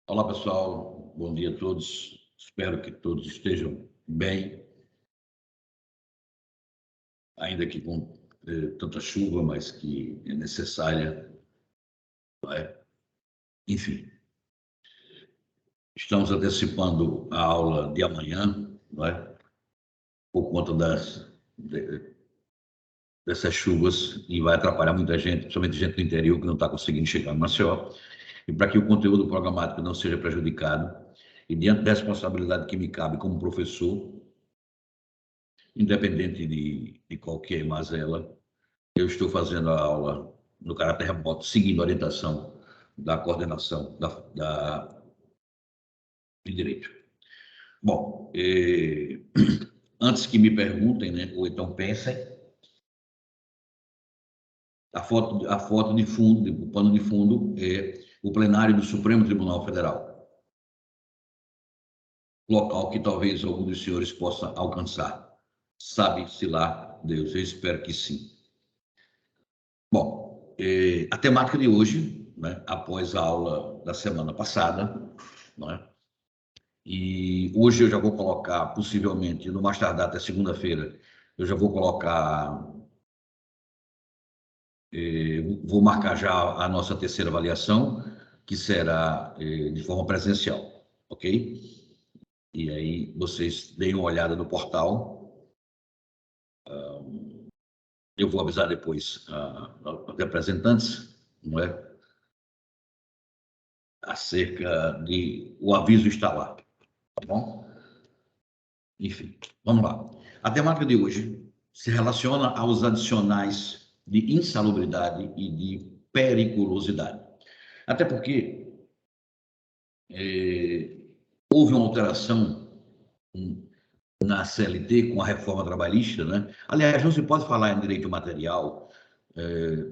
Olá, pessoal. Bom dia a todos. Espero que todos estejam bem, ainda que com tanta chuva, mas que é necessária, não é? Enfim, estamos antecipando a aula de amanhã, não é? Por conta dessas chuvas e vai atrapalhar muita gente, principalmente gente do interior que não está conseguindo chegar no Maceió. E para que o conteúdo programático não seja prejudicado, e diante da responsabilidade que me cabe como professor, independente de qualquer mazela, eu estou fazendo a aula no caráter remoto, seguindo a orientação da coordenação de direito. Bom, antes que me perguntem, né, ou então pensem, a foto de fundo, o pano de fundo é o plenário do Supremo Tribunal Federal, local que talvez algum dos senhores possa alcançar. Sabe-se lá, Deus, eu espero que sim. Bom, a temática de hoje, né, após a aula da semana passada, não é? E hoje eu já vou colocar, possivelmente, no mais tardar até segunda-feira, eu já vou colocar, vou marcar já a nossa terceira avaliação, que será de forma presencial, ok? E aí vocês deem uma olhada no portal. Eu vou avisar depois aos representantes, não é? Acerca de o aviso está lá, tá bom? Enfim, vamos lá. A temática de hoje se relaciona aos adicionais de insalubridade e de periculosidade. Até porque houve uma alteração na CLT com a reforma trabalhista, né? Aliás, não se pode falar em direito material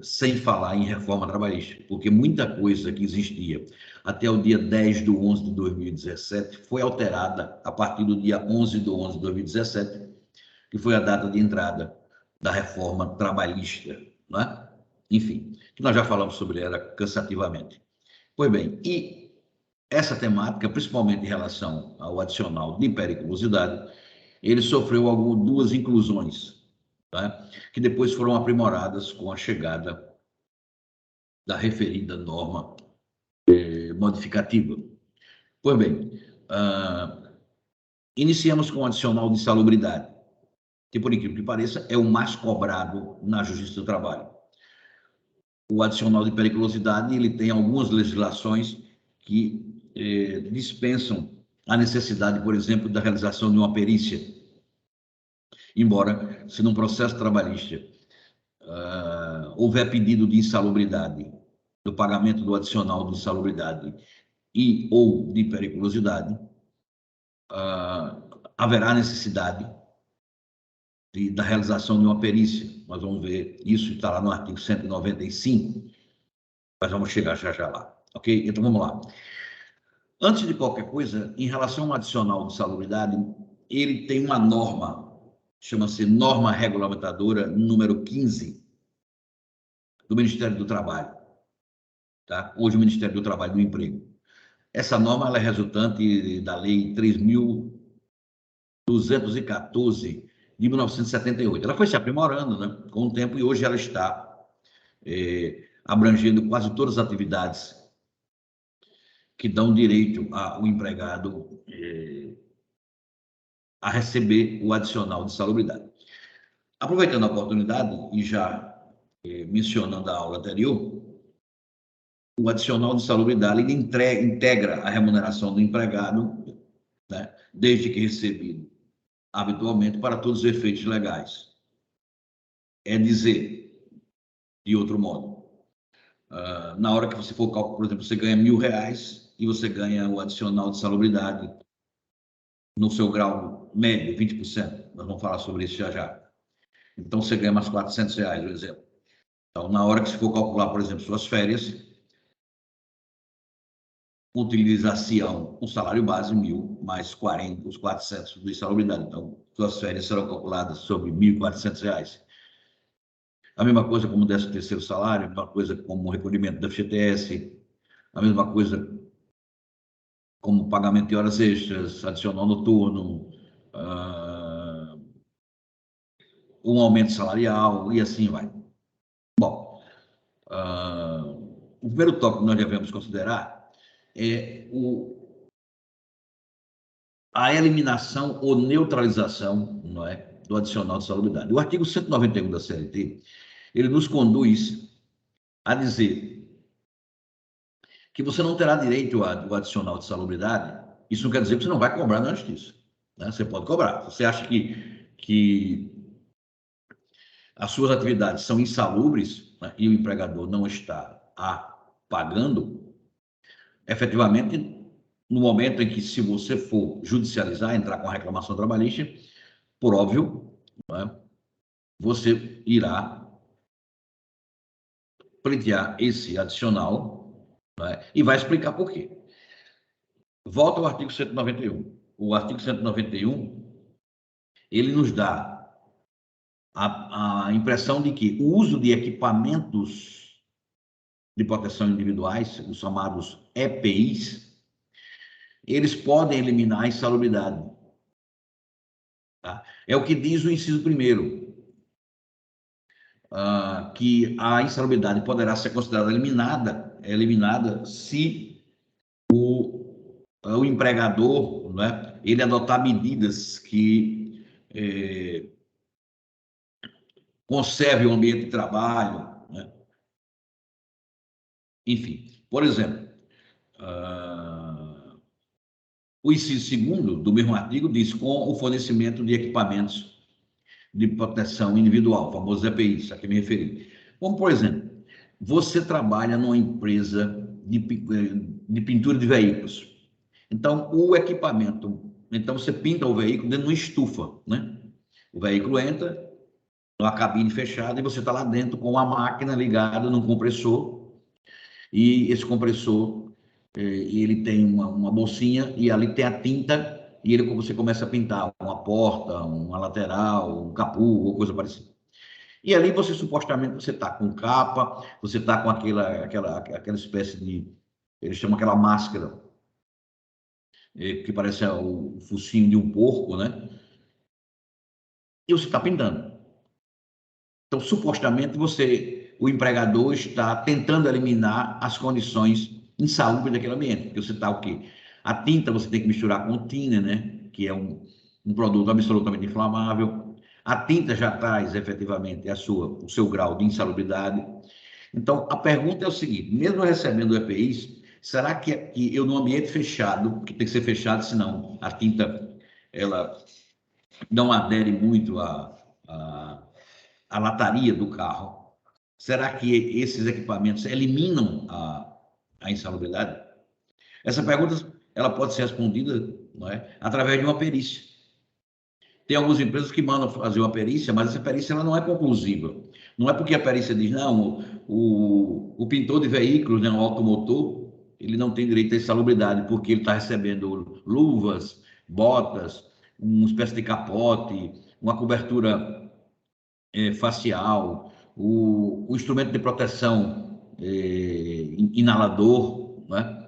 sem falar em reforma trabalhista, porque muita coisa que existia até o dia 10/11 de 2017 foi alterada a partir do dia 11/11 de 2017, que foi a data de entrada da reforma trabalhista, né? Enfim, que nós já falamos sobre ela cansativamente. Pois bem, e essa temática, principalmente em relação ao adicional de periculosidade, ele sofreu duas inclusões, tá? Que depois foram aprimoradas com a chegada da referida norma modificativa. Pois bem, iniciamos com o adicional de insalubridade, que, por incrível que pareça, é o mais cobrado na Justiça do Trabalho. O adicional de periculosidade, ele tem algumas legislações que dispensam a necessidade, por exemplo, da realização de uma perícia. Embora, se num processo trabalhista houver pedido de insalubridade, do pagamento do adicional de insalubridade e ou de periculosidade, haverá necessidade da realização de uma perícia. Nós vamos ver, isso está lá no artigo 195, mas vamos chegar já lá, ok? Então vamos lá. Antes de qualquer coisa, em relação ao adicional de insalubridade, ele tem uma norma, chama-se norma regulamentadora número 15 do Ministério do Trabalho, tá? Hoje o Ministério do Trabalho e do Emprego. Essa norma ela é resultante da Lei 3.214 de 1978. Ela foi se aprimorando, né, com o tempo, e hoje ela está abrangendo quase todas as atividades que dão direito ao empregado a receber o adicional de salubridade. Aproveitando a oportunidade e já mencionando a aula anterior, o adicional de salubridade ele integra a remuneração do empregado, né, desde que recebido habitualmente, para todos os efeitos legais. É dizer, de outro modo, na hora que você for calcular, por exemplo, você ganha R$ 1.000 e você ganha o adicional de salubridade no seu grau médio, 20%. Nós vamos falar sobre isso já. Então, você ganha mais R$ 400, por exemplo. Então, na hora que você for calcular, por exemplo, suas férias, utilização um salário base, 1.000, mais 40, os 400 de salubridade. Então, suas férias serão calculadas sobre R$ 1.400. A mesma coisa como o 13º salário, a mesma coisa como o recolhimento da FGTS, a mesma coisa como pagamento de horas extras, adicional noturno, um aumento salarial e assim vai. Bom, o primeiro tópico que nós devemos considerar é a eliminação ou neutralização, não é, do adicional de salubridade. O artigo 191 da CLT, ele nos conduz a dizer que você não terá direito ao adicional de salubridade. Isso não quer dizer que você não vai cobrar na justiça, né? Você pode cobrar. Você acha que as suas atividades são insalubres, né, e o empregador não está pagando, efetivamente, no momento em que, se você for judicializar, entrar com a reclamação trabalhista, por óbvio, né, você irá pleitear esse adicional, né, e vai explicar por quê. Volta ao artigo 191. O artigo 191, ele nos dá a impressão de que o uso de equipamentos de proteção individuais, os chamados EPIs, eles podem eliminar a insalubridade. Tá? É o que diz o inciso 1º, que a insalubridade poderá ser considerada eliminada se o empregador, né, ele adotar medidas que conserve o ambiente de trabalho, né? Enfim, por exemplo, o inciso 2º do mesmo artigo diz: com o fornecimento de equipamentos de proteção individual, famosos EPIs, a que me referi. Como, por exemplo, você trabalha numa empresa de pintura de veículos. Então, o equipamento, então você pinta o veículo dentro de uma estufa, né? O veículo entra numa cabine fechada e você está lá dentro com uma máquina ligada num compressor, e esse compressor, ele tem uma bolsinha e ali tem a tinta, e você começa a pintar uma porta, uma lateral, um capô ou coisa parecida. E ali supostamente você está com capa, você está com aquela espécie de, eles chamam aquela máscara, que parece o focinho de um porco, né? E você está pintando. Então, supostamente, o empregador está tentando eliminar as condições insalubres daquele ambiente, porque você está o quê? A tinta você tem que misturar com thinner, né? Que é um produto absolutamente inflamável. A tinta já traz, efetivamente, o seu grau de insalubridade. Então, a pergunta é o seguinte: mesmo recebendo EPIs, será que eu, num ambiente fechado, que tem que ser fechado, senão a tinta ela não adere muito à lataria do carro, será que esses equipamentos eliminam a insalubridade? Essa pergunta ela pode ser respondida, não é, através de uma perícia. Tem algumas empresas que mandam fazer uma perícia, mas essa perícia ela não é conclusiva. Não é porque a perícia diz: não, o pintor de veículos, né, o automotor, ele não tem direito à insalubridade, porque ele está recebendo luvas, botas, uma espécie de capote, uma cobertura facial, o instrumento de proteção inalador, né?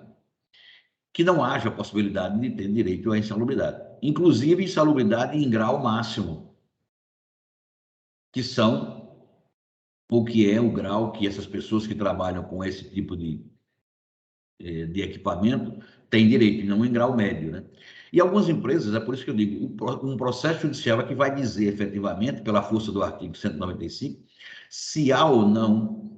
Que não haja possibilidade de ter direito à insalubridade. Inclusive insalubridade em grau máximo, que são o que é o grau que essas pessoas que trabalham com esse tipo de equipamento têm direito, e não em grau médio, né? E algumas empresas, é por isso que eu digo, um processo judicial é que vai dizer efetivamente, pela força do artigo 195, se há ou não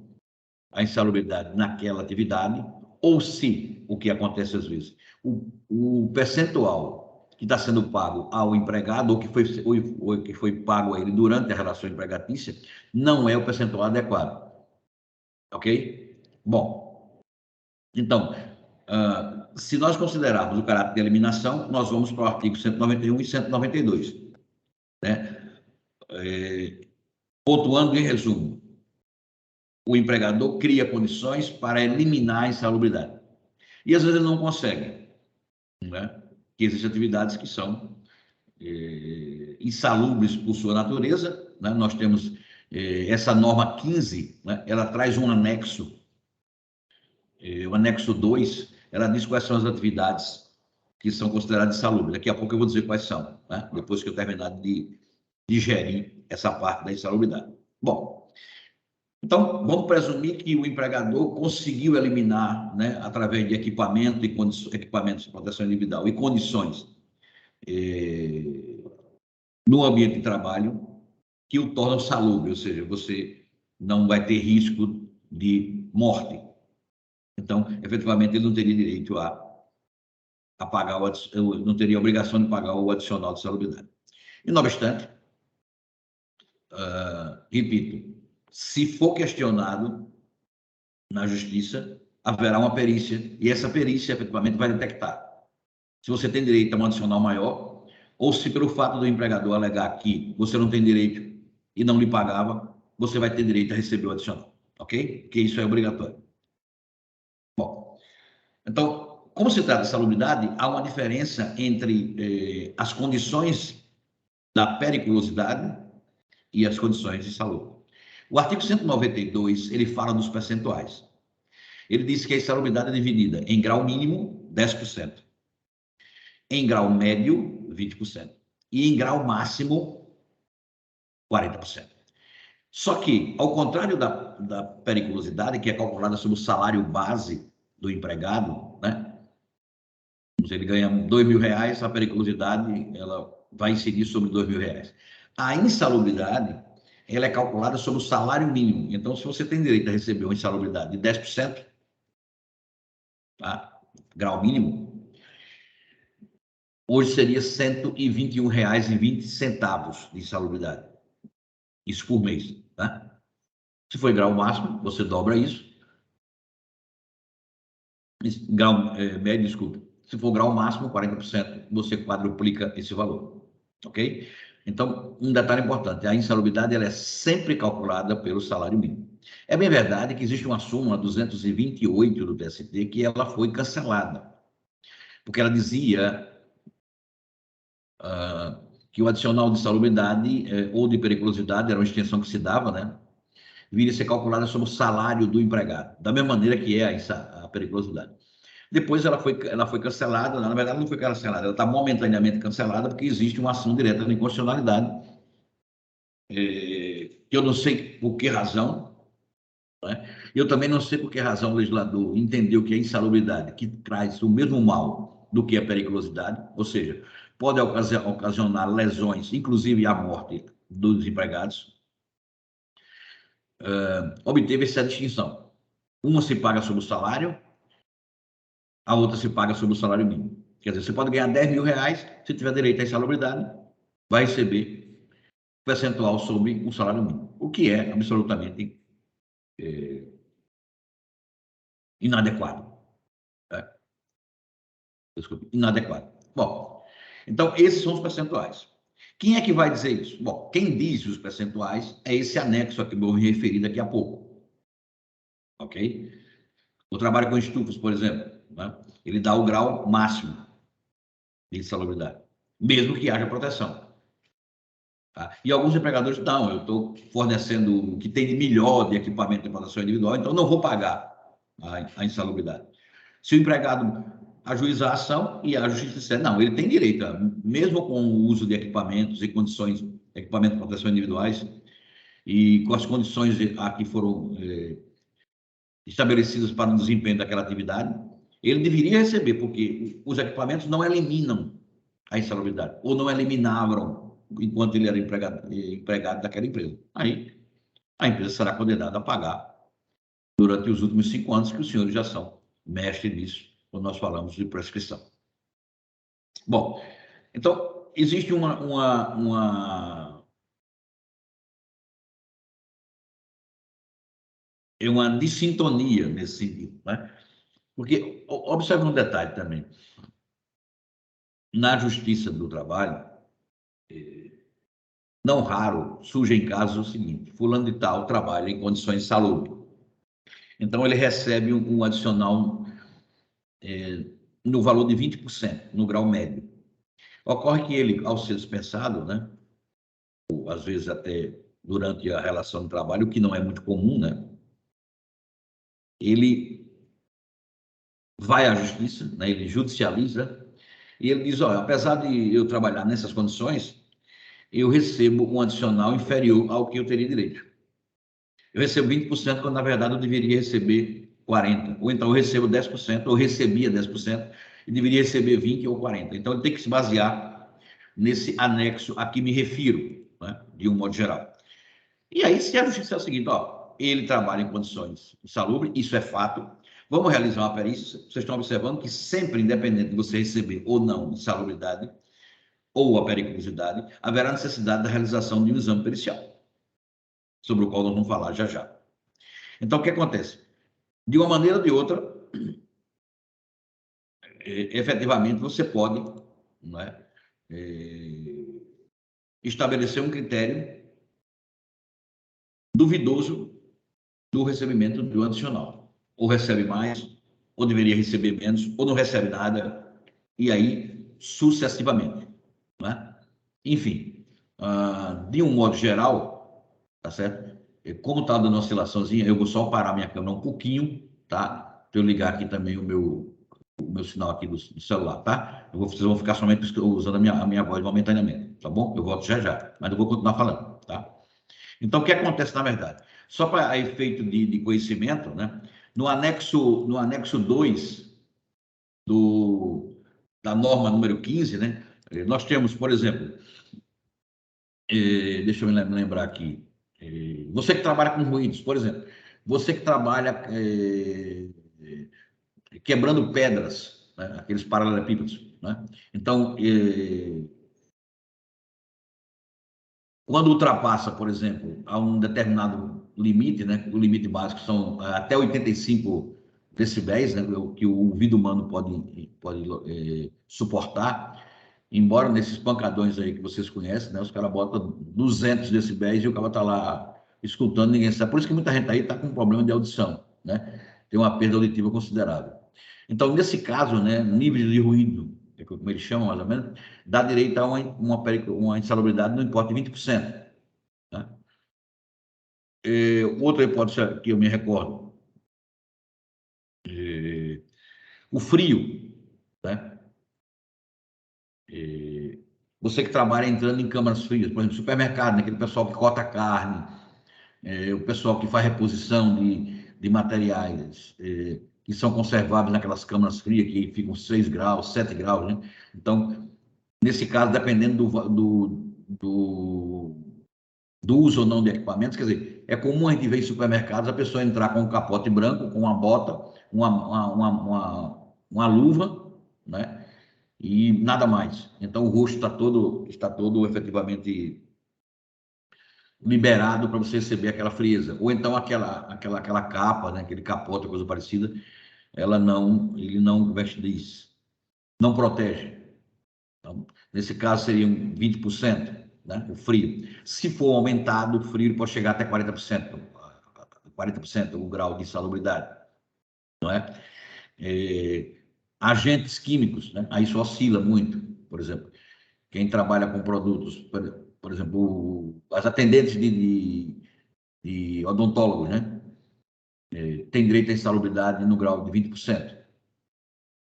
a insalubridade naquela atividade, ou se, o que acontece às vezes, o percentual que está sendo pago ao empregado, ou que foi pago a ele durante a relação empregatícia, não é o percentual adequado. Ok? Bom, então, se nós considerarmos o caráter de eliminação, nós vamos para o artigo 191 e 192. Né? Pontuando em resumo, o empregador cria condições para eliminar a insalubridade. E às vezes ele não consegue, né? Que existem atividades que são insalubres por sua natureza, né? Nós temos essa norma 15, né? Ela traz um anexo, o anexo 2, ela diz quais são as atividades que são considerados insalubres. Daqui a pouco eu vou dizer quais são, né? Depois que eu terminar de digerir essa parte da insalubridade. Bom, então vamos presumir que o empregador conseguiu eliminar, né, através de equipamento e equipamentos de proteção individual e condições no ambiente de trabalho que o tornam salubre, ou seja, você não vai ter risco de morte. Então, efetivamente, ele não teria direito a pagar, não teria obrigação de pagar o adicional de salubridade. E, não obstante, repito, se for questionado na justiça, haverá uma perícia, e essa perícia, efetivamente, vai detectar se você tem direito a um adicional maior, ou se pelo fato do empregador alegar que você não tem direito e não lhe pagava, você vai ter direito a receber o adicional, ok? Porque isso é obrigatório. Bom, então, como se trata de salubridade, há uma diferença entre as condições da periculosidade e as condições de saúde. O artigo 192, ele fala dos percentuais. Ele diz que a insalubridade é dividida em grau mínimo, 10%, em grau médio, 20%, e em grau máximo, 40%. Só que, ao contrário da periculosidade, que é calculada sobre o salário base do empregado, né? Se ele ganha R$2.000, a periculosidade ela vai incidir sobre R$2.000. A insalubridade ela é calculada sobre o salário mínimo. Então, se você tem direito a receber uma insalubridade de 10%, tá? Grau mínimo, hoje seria R$121,20 de insalubridade. Isso por mês, tá? Se for grau máximo, você dobra isso. Grau médio, desculpa. Se for grau máximo, 40%, você quadruplica esse valor, ok? Então, um detalhe importante, a insalubridade ela é sempre calculada pelo salário mínimo. É bem verdade que existe uma súmula 228 do TST que ela foi cancelada, porque ela dizia que o adicional de insalubridade ou de periculosidade era uma extensão que se dava, né? Viria a ser calculada sobre o salário do empregado, da mesma maneira que é a periculosidade. Depois ela foi cancelada, na verdade não foi cancelada, ela está momentaneamente cancelada porque existe uma ação direta de inconstitucionalidade, que eu não sei por que razão, né? Eu também não sei por que razão o legislador entendeu que a insalubridade, que traz o mesmo mal do que a periculosidade, ou seja, pode ocasionar lesões, inclusive a morte dos empregados, obteve essa distinção. Uma se paga sobre o salário, a outra se paga sobre o salário mínimo. Quer dizer, você pode ganhar R$10.000, se tiver direito à insalubridade, vai receber percentual sobre o salário mínimo, o que é absolutamente inadequado. Né? Desculpe, inadequado. Bom, então esses são os percentuais. Quem é que vai dizer isso? Bom, quem diz os percentuais é esse anexo a que eu vou me referir daqui a pouco. Ok? O trabalho com estufas, por exemplo, né? Ele dá o grau máximo de insalubridade, mesmo que haja proteção. Tá? E alguns empregadores, não, eu estou fornecendo o que tem de melhor de equipamento de proteção individual, então não vou pagar a insalubridade. Se o empregado ajuizar a ação e a justiça disser, não, ele tem direito, mesmo com o uso de equipamentos e condições, equipamentos de proteção individuais, e com as condições que foram estabelecidas para o desempenho daquela atividade, ele deveria receber, porque os equipamentos não eliminam a insalubridade, ou não eliminavam enquanto ele era empregado daquela empresa. Aí, a empresa será condenada a pagar durante os últimos 5 anos, que os senhores já são mestres nisso, quando nós falamos de prescrição. Bom, então, existe uma dissintonia nesse sentido, né? Porque, observe um detalhe também, na Justiça do Trabalho, não raro surgem casos o seguinte: fulano de tal trabalha em condições insalubres. Então, ele recebe um adicional no valor de 20%, no grau médio. Ocorre que ele, ao ser dispensado, né, ou às vezes até durante a relação de trabalho, o que não é muito comum, né, ele vai à justiça, né, ele judicializa E ele diz, olha, apesar de eu trabalhar nessas condições, eu recebo um adicional inferior ao que eu teria direito. Eu recebo 20% quando, na verdade, eu deveria receber 40%. Ou então eu recebo 10%, ou recebia 10%, e deveria receber 20% ou 40%. Então, ele tem que se basear nesse anexo a que me refiro, né, de um modo geral. E aí, se a justiça é o seguinte, ó, ele trabalha em condições insalubres, isso é fato, vamos realizar uma perícia, vocês estão observando que sempre, independente de você receber ou não insalubridade, ou a periculosidade, haverá necessidade da realização de um exame pericial, sobre o qual nós vamos falar já já. Então, o que acontece? De uma maneira ou de outra, efetivamente, você pode, não é, estabelecer um critério duvidoso do recebimento do adicional. Ou recebe mais, ou deveria receber menos, ou não recebe nada, e aí sucessivamente. Né? Enfim, de um modo geral, tá certo? Como está dando uma oscilaçãozinha, eu vou só parar minha câmera um pouquinho, tá? Para eu ligar aqui também o meu sinal aqui do celular, tá? Vocês vão ficar somente usando a minha voz momentaneamente, tá bom? Eu volto já já, mas eu vou continuar falando, tá? Então, o que acontece na verdade? Só para efeito de conhecimento, né? No anexo 2 da norma número 15, né? Nós temos, por exemplo, deixa eu me lembrar aqui, você que trabalha com ruídos, por exemplo, você que trabalha quebrando pedras, né? Aqueles paralelepípedos, né? Então, quando ultrapassa, por exemplo, a um determinado limite, né? O limite básico são até 85 decibéis, né? Que o ouvido humano pode suportar, embora nesses pancadões aí que vocês conhecem, né? Os caras botam 200 decibéis e o cara está lá escutando, ninguém sabe. Por isso que muita gente aí está com problema de audição, né? Tem uma perda auditiva considerável. Então, nesse caso, né, nível de ruído, como eles chamam mais ou menos, dá direito a uma insalubridade no importe de 20%. Né? Outra hipótese que eu me recordo, o frio. Né? Você que trabalha entrando em câmaras frias, por exemplo, supermercado, né? Aquele pessoal que corta carne, o pessoal que faz reposição de materiais que são conserváveis naquelas câmaras frias que ficam 6 graus, 7 graus. Né? Então, nesse caso, dependendo do uso ou não de equipamentos, quer dizer, é comum a gente ver em supermercados a pessoa entrar com um capote branco, com uma bota, uma luva, né? E nada mais. Então, o rosto está todo efetivamente liberado para você receber aquela frieza. Ou então aquela capa, né? Aquele capote, coisa parecida, ele não diz, não protege. Então, nesse caso, seriam 20%, né, o frio. Se for aumentado, o frio pode chegar até 40%, 40% o grau de insalubridade. Não é? Agentes químicos, né? Aí isso oscila muito. Por exemplo, quem trabalha com produtos, por exemplo, as atendentes de odontólogos, né? Tem direito à insalubridade no grau de 20%,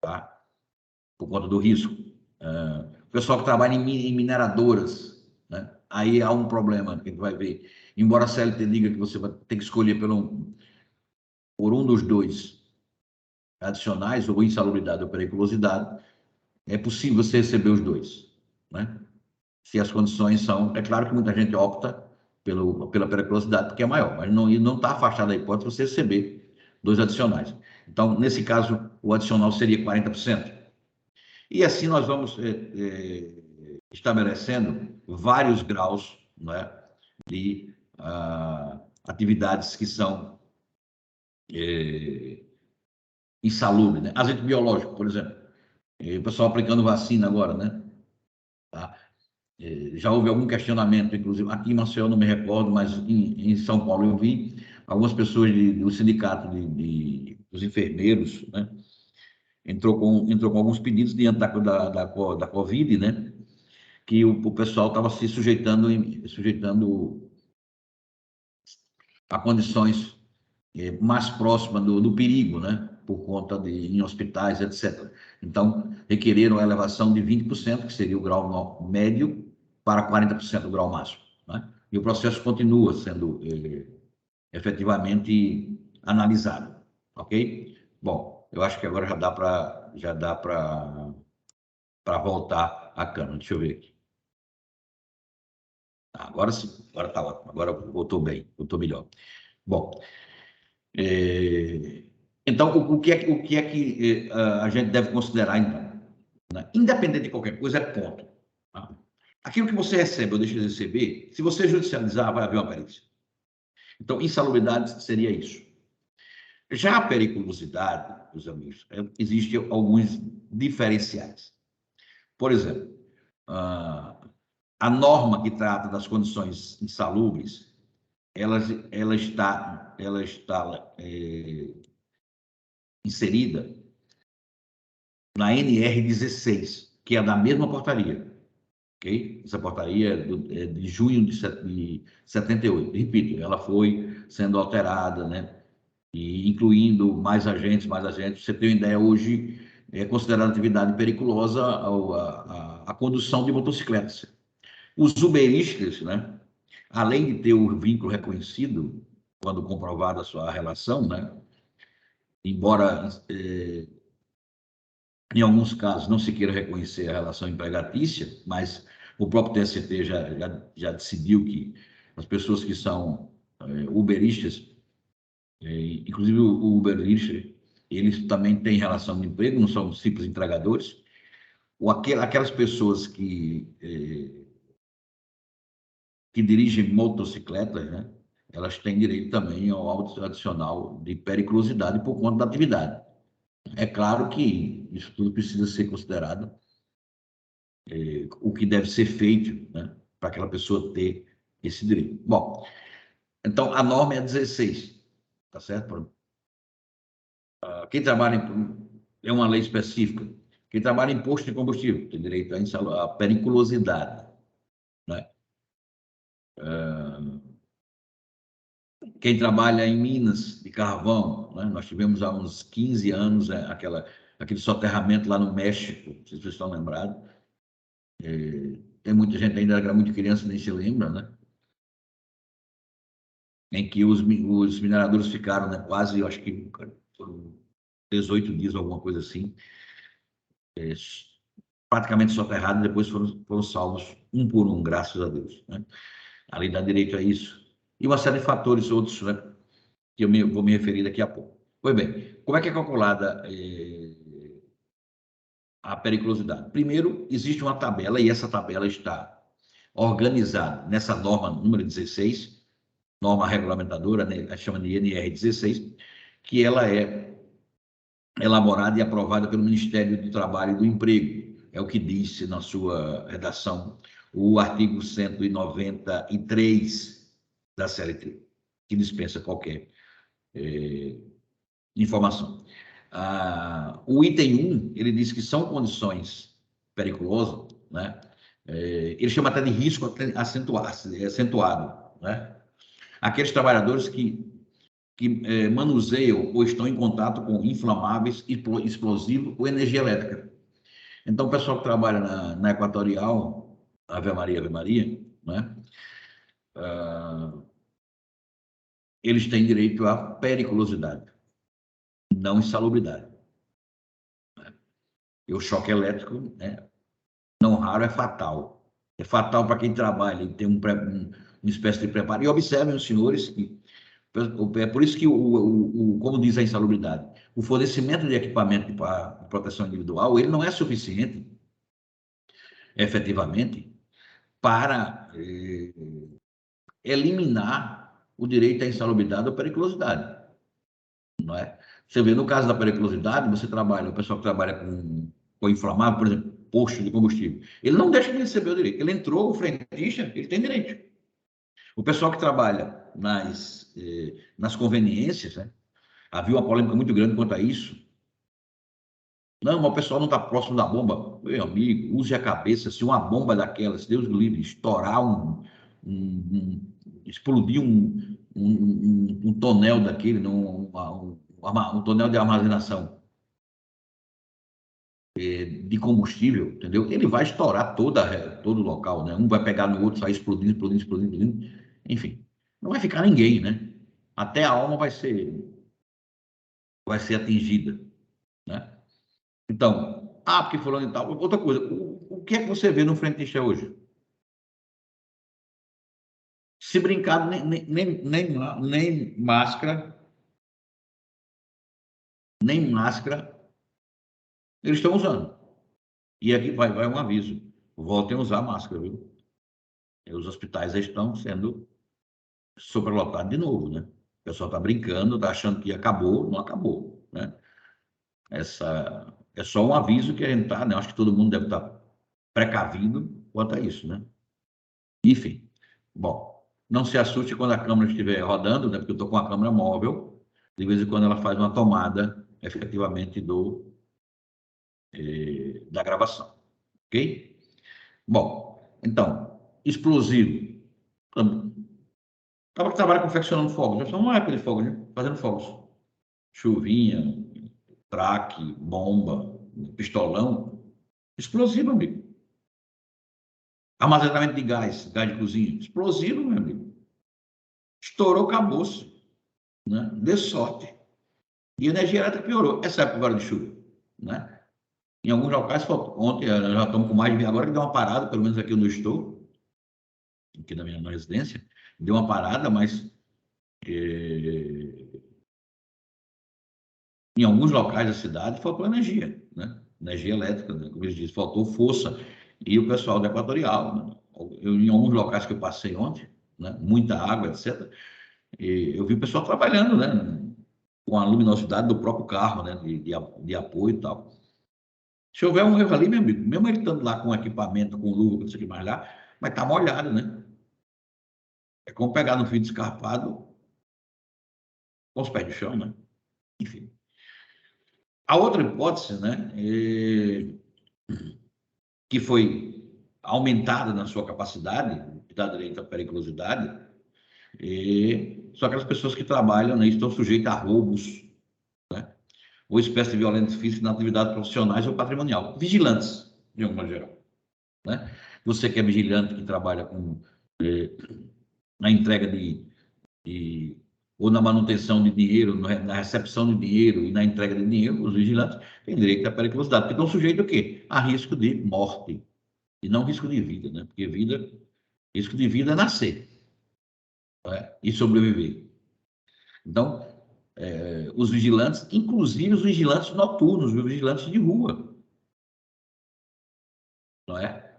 tá? Por conta do risco. O pessoal que trabalha em mineradoras, né? Aí há um problema que a gente vai ver. Embora a CLT diga que você vai ter que escolher por um dos dois adicionais, ou insalubridade ou periculosidade, é possível você receber os dois, né? Se as condições são... É claro que muita gente opta pela periculosidade, porque é maior, mas não está afastado da hipótese de você receber dois adicionais. Então, nesse caso, o adicional seria 40%. E assim nós vamos estabelecendo vários graus, né, de atividades que são insalubres. Né? Agente biológico, por exemplo. O pessoal aplicando vacina agora, né? Tá? Já houve algum questionamento, inclusive, aqui em Maceió, não me recordo, mas em São Paulo eu vi algumas pessoas do sindicato dos enfermeiros, né? Entrou com alguns pedidos diante da Covid, né? Que o pessoal estava se sujeitando a condições mais próximas do perigo, né? por conta de em hospitais, etc. Então, requereram a elevação de 20%, que seria o grau médio, para 40% do grau máximo, né? E o processo continua sendo efetivamente analisado, ok? Bom, eu acho que agora já dá para voltar a câmera. Deixa eu ver aqui. Agora sim, agora está ótimo, agora voltou bem, voltou melhor. Bom, então o que é que a gente deve considerar então? Né? Independente de qualquer coisa, é ponto. Tá? Aquilo que você recebe ou deixa de receber, se você judicializar, vai haver uma perícia. Então, insalubridade seria isso. Já a periculosidade, meus amigos, existem alguns diferenciais. Por exemplo, a norma que trata das condições insalubres, ela está inserida na NR16, que é da mesma portaria. Okay? Essa portaria é de junho de 78. Repito, ela foi sendo alterada, né? E incluindo mais agentes. Você tem uma ideia, hoje é considerada atividade periculosa a condução de motocicletas. Os uberistas, né? Além de ter o vínculo reconhecido, quando comprovada a sua relação, né? Embora em alguns casos não se queira reconhecer a relação empregatícia, mas o próprio TST já decidiu que as pessoas que são uberistas, inclusive o uberista, eles também têm relação de emprego, não são simples entregadores, ou aquelas pessoas que dirigem motocicletas, né? Elas têm direito também ao auto adicional de periculosidade por conta da atividade. É claro que isso tudo precisa ser considerado o que deve ser feito, né, para aquela pessoa ter esse direito. Bom, então a norma é 16, tá certo? Quem trabalha é uma lei específica. Quem trabalha em posto de combustível tem direito à periculosidade, né? Quem trabalha em minas de carvão, né? Nós tivemos há uns 15 anos aquele soterramento lá no México, não sei se vocês estão lembrados. Tem muita gente ainda, era muito criança, nem se lembra, né? Em que os mineradores ficaram, né, quase, eu acho que foram 18 dias, alguma coisa assim, praticamente soterrados, e depois foram salvos um por um, graças a Deus, né? A lei dá direito a isso. E uma série de fatores outros, né, que vou me referir daqui a pouco. Pois bem, como é que é calculada a periculosidade? Primeiro, existe uma tabela, e essa tabela está organizada nessa norma número 16, norma regulamentadora, né, a chama de NR16, que ela é elaborada e aprovada pelo Ministério do Trabalho e do Emprego. É o que disse na sua redação o artigo 193 da CLT, que dispensa qualquer informação. O item 1, ele diz que são condições perigosas, né? Ele chama até de risco acentuado, né? Aqueles trabalhadores que manuseiam ou estão em contato com inflamáveis, explosivos ou energia elétrica. Então, o pessoal que trabalha na Equatorial, Ave Maria, né? Eles têm direito à periculosidade, não insalubridade. E o choque elétrico, né, não raro, é fatal. É fatal para quem trabalha e tem uma espécie de preparo. E observem os senhores que é por isso que, como diz a insalubridade, o fornecimento de equipamento de proteção individual, ele não é suficiente, efetivamente, para eliminar o direito à insalubridade ou periculosidade, não é? Você vê, no caso da periculosidade, o pessoal que trabalha com inflamável, por exemplo, posto de combustível, ele não deixa de receber o direito. Ele entrou, o frentista, ele tem direito. O pessoal que trabalha nas conveniências, né? Havia uma polêmica muito grande quanto a isso. Não, mas o pessoal não está próximo da bomba. Meu amigo, use a cabeça. Se uma bomba daquela, se Deus me livre, estourar explodir um tonel daquele, um tonel de armazenação de combustível, entendeu? Ele vai estourar todo o local, né? Um vai pegar no outro, sair explodindo, explodindo, explodindo, explodindo. Enfim, não vai ficar ninguém, né? Até a alma vai ser atingida, né? Então, porque fulano e tal. Outra coisa, o que é que você vê no frentista hoje? Se brincar, nem máscara, eles estão usando. E aqui vai um aviso: voltem a usar máscara, viu? E os hospitais estão sendo superlotados de novo, né? O pessoal está brincando, está achando que acabou, não acabou, né? É só um aviso que a gente está, né? Acho que todo mundo deve estar precavido quanto a isso, né? Enfim, bom, não se assuste quando a câmera estiver rodando, né? Porque eu estou com a câmera móvel, de vez em quando ela faz uma tomada, efetivamente, da gravação, ok? Bom, então, explosivo. Trabalha confeccionando fogos, já estamos numa época de fogos, né? Fazendo fogos. Chuvinha, traque, bomba, pistolão, explosivo, amigo. Armazenamento de gás de cozinha, explosivo, meu amigo. Estourou, acabou-se, né? Dê sorte. E a energia elétrica piorou. Essa época agora de chuva, né? Em alguns locais, ontem já estamos com mais de... Agora que deu uma parada, pelo menos aqui onde eu estou, aqui na minha residência, deu uma parada, mas em alguns locais da cidade faltou energia, né? Energia elétrica, né? Como eles dizem, faltou força. E o pessoal da Equatorial, né? Em alguns locais que eu passei ontem, né? Muita água, etc. E eu vi o pessoal trabalhando, né? Com a luminosidade do próprio carro, né? De apoio e tal. Se houver um erro ali, meu amigo, mesmo ele estando lá com equipamento, com luva, não sei o que mais lá, mas tá molhado, né? É como pegar no fio descarpado com os pés de chão, né? Enfim. A outra hipótese, né? Que foi aumentada na sua capacidade, que dá direito à periculosidade, são aquelas pessoas que trabalham, né, estão sujeitas a roubos, né, ou espécie de violência física na atividade profissionais ou patrimonial. Vigilantes, de alguma geral. Né? Você que é vigilante, que trabalha com na entrega ou na manutenção de dinheiro, na recepção de dinheiro e na entrega de dinheiro, os vigilantes têm direito à periculosidade, porque estão sujeitos a quê? A risco de morte, e não risco de vida, né? Porque risco de vida é nascer, né? E sobreviver. Então, os vigilantes, inclusive os vigilantes noturnos, os vigilantes de rua, não é?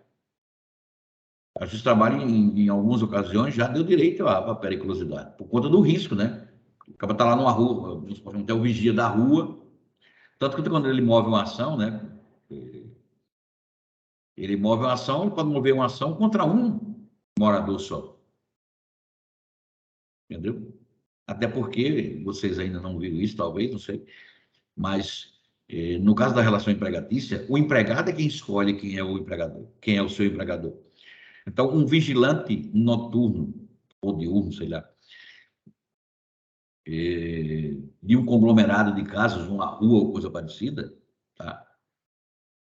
A gente trabalha em algumas ocasiões já deu direito à periculosidade, por conta do risco, né? O cara está lá numa rua, até o vigia da rua, tanto que quando ele move uma ação, né? Ele move uma ação, ele pode mover uma ação contra um morador só, entendeu? Até porque vocês ainda não viram isso, talvez, não sei, mas no caso da relação empregatícia, o empregado é quem escolhe quem é o empregador, quem é o seu empregador. Então, um vigilante noturno ou diurno, sei lá, de um conglomerado de casas, uma rua ou coisa parecida, tá?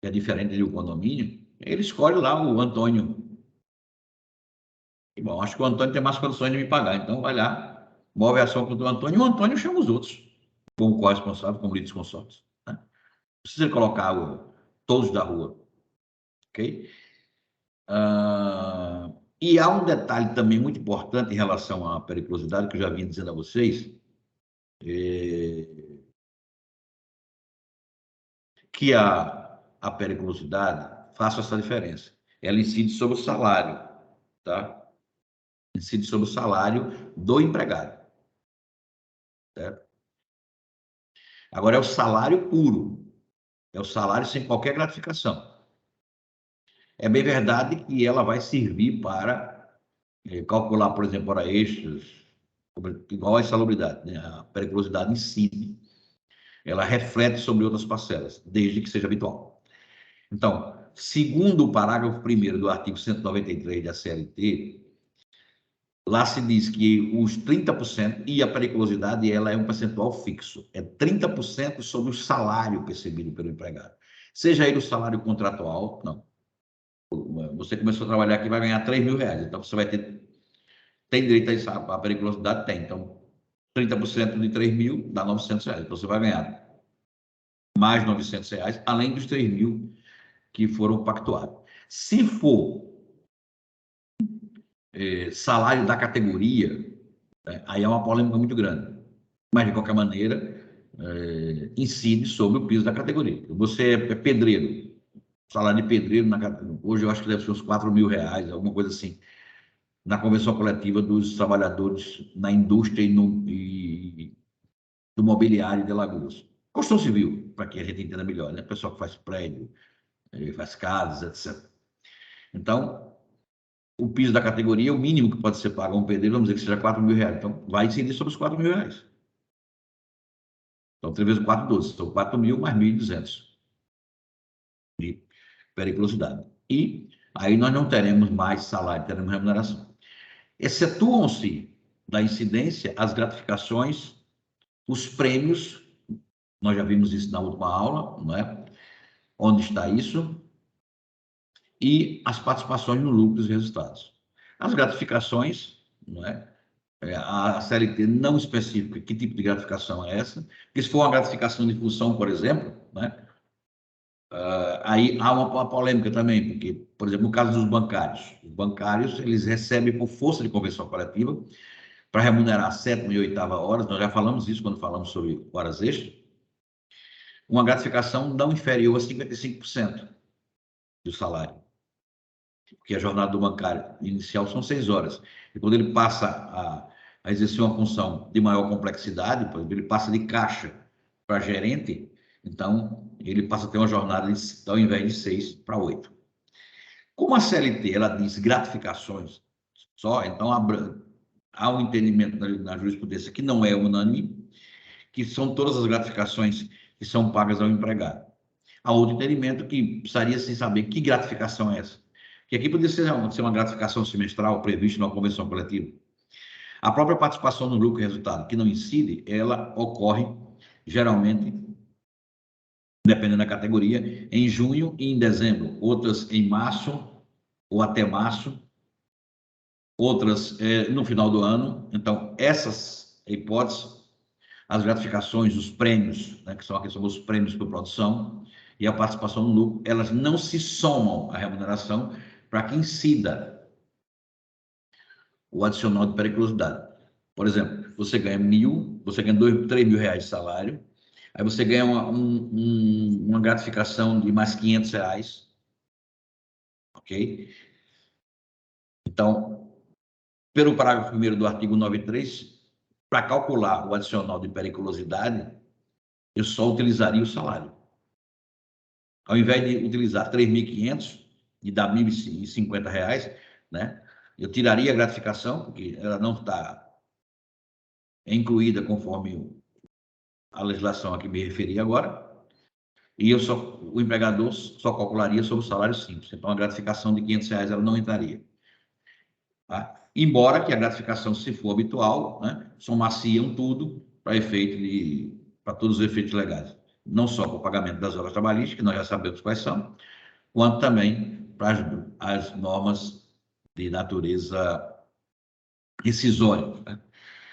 Que é diferente de um condomínio, ele escolhe lá o Antônio. E, bom, acho que o Antônio tem mais condições de me pagar, então vai lá, move a ação contra o Antônio, e o Antônio chama os outros, como co-responsável, como líderes consortes. Né? Precisa colocar todos da rua, ok? E há um detalhe também muito importante em relação à periculosidade, que eu já vim dizendo a vocês, que a periculosidade, faça essa diferença, ela incide sobre o salário, tá? Incide sobre o salário do empregado, certo? Agora é o salário puro, é o salário sem qualquer gratificação. É bem verdade que ela vai servir para calcular, por exemplo, hora extras, igual a insalubridade, né? A periculosidade incide, ela reflete sobre outras parcelas, desde que seja habitual. Então, segundo o parágrafo 1º do artigo 193 da CLT, Lá se diz que os 30%, e a periculosidade ela é um percentual fixo, é 30% sobre o salário percebido pelo empregado. Seja ele o salário contratual, não. Você começou a trabalhar aqui, vai ganhar R$3.000, então você vai ter, tem direito a isso, a periculosidade tem, então 30% de 3.000 dá R$900, então você vai ganhar mais R$900, além dos 3.000 que foram pactuados. Se for salário da categoria, aí é uma polêmica muito grande. Mas, de qualquer maneira, incide sobre o piso da categoria. Você é pedreiro, salário de pedreiro, hoje eu acho que deve ser uns R$4.000, alguma coisa assim, na convenção coletiva dos trabalhadores na indústria e do mobiliário de Alagoas. Construção civil, para que a gente entenda melhor, né? O pessoal que faz prédio, faz casas, etc. Então, o piso da categoria, o mínimo que pode ser pago a um pedreiro, vamos dizer que seja R$4.000. Então, vai incidir sobre os R$4.000. Então, 3 vezes 4, 12. São 4.000 mais 1.200 de periculosidade. E aí nós não teremos mais salário, teremos remuneração. Excetuam-se da incidência as gratificações, os prêmios, nós já vimos isso na última aula, não é? Onde está isso? E as participações no lucro dos resultados. As gratificações, não é? A CLT não especifica que tipo de gratificação é essa, porque se for uma gratificação de função, por exemplo, né? Aí há uma polêmica também, porque, por exemplo, no caso dos bancários, os bancários eles recebem por força de convenção coletiva para remunerar a 7ª e 8ª horas, nós já falamos isso quando falamos sobre horas extras, uma gratificação não inferior a 55% do salário, porque a jornada do bancário inicial são 6 horas, e quando ele passa a exercer uma função de maior complexidade, por exemplo, ele passa de caixa para gerente, então ele passa a ter uma jornada ao invés de 6 para 8. Como a CLT ela diz gratificações só, então há um entendimento na jurisprudência que não é unânime, que são todas as gratificações que são pagas ao empregado. Há outro entendimento que precisaria sem saber que gratificação é essa. Que aqui poderia ser uma gratificação semestral prevista numa convenção coletiva. A própria participação no lucro e resultado, que não incide, ela ocorre geralmente, dependendo da categoria, em junho e em dezembro, outras em março ou até março, outras no final do ano. Então, essas hipóteses, as gratificações, os prêmios, né, que são os prêmios por produção e a participação no lucro, elas não se somam à remuneração para que incida o adicional de periculosidade. Por exemplo, você ganha 1.000, você ganha 3.000 reais de salário, aí você ganha uma gratificação de mais 500 reais, ok? Então, pelo parágrafo 1º do artigo 93, para calcular o adicional de periculosidade, eu só utilizaria o salário. Ao invés de utilizar 3.500 e dar 1.050 reais, né? Eu tiraria a gratificação, porque ela não está incluída conforme a legislação a que me referi agora, e o empregador só calcularia sobre o salário simples. Então, a gratificação de 500 reais ela não entraria. Tá? Embora que a gratificação, se for habitual, né, somar-se-iam tudo para todos os efeitos legais. Não só para o pagamento das horas trabalhistas, que nós já sabemos quais são, quanto também para as normas de natureza rescisória. Né?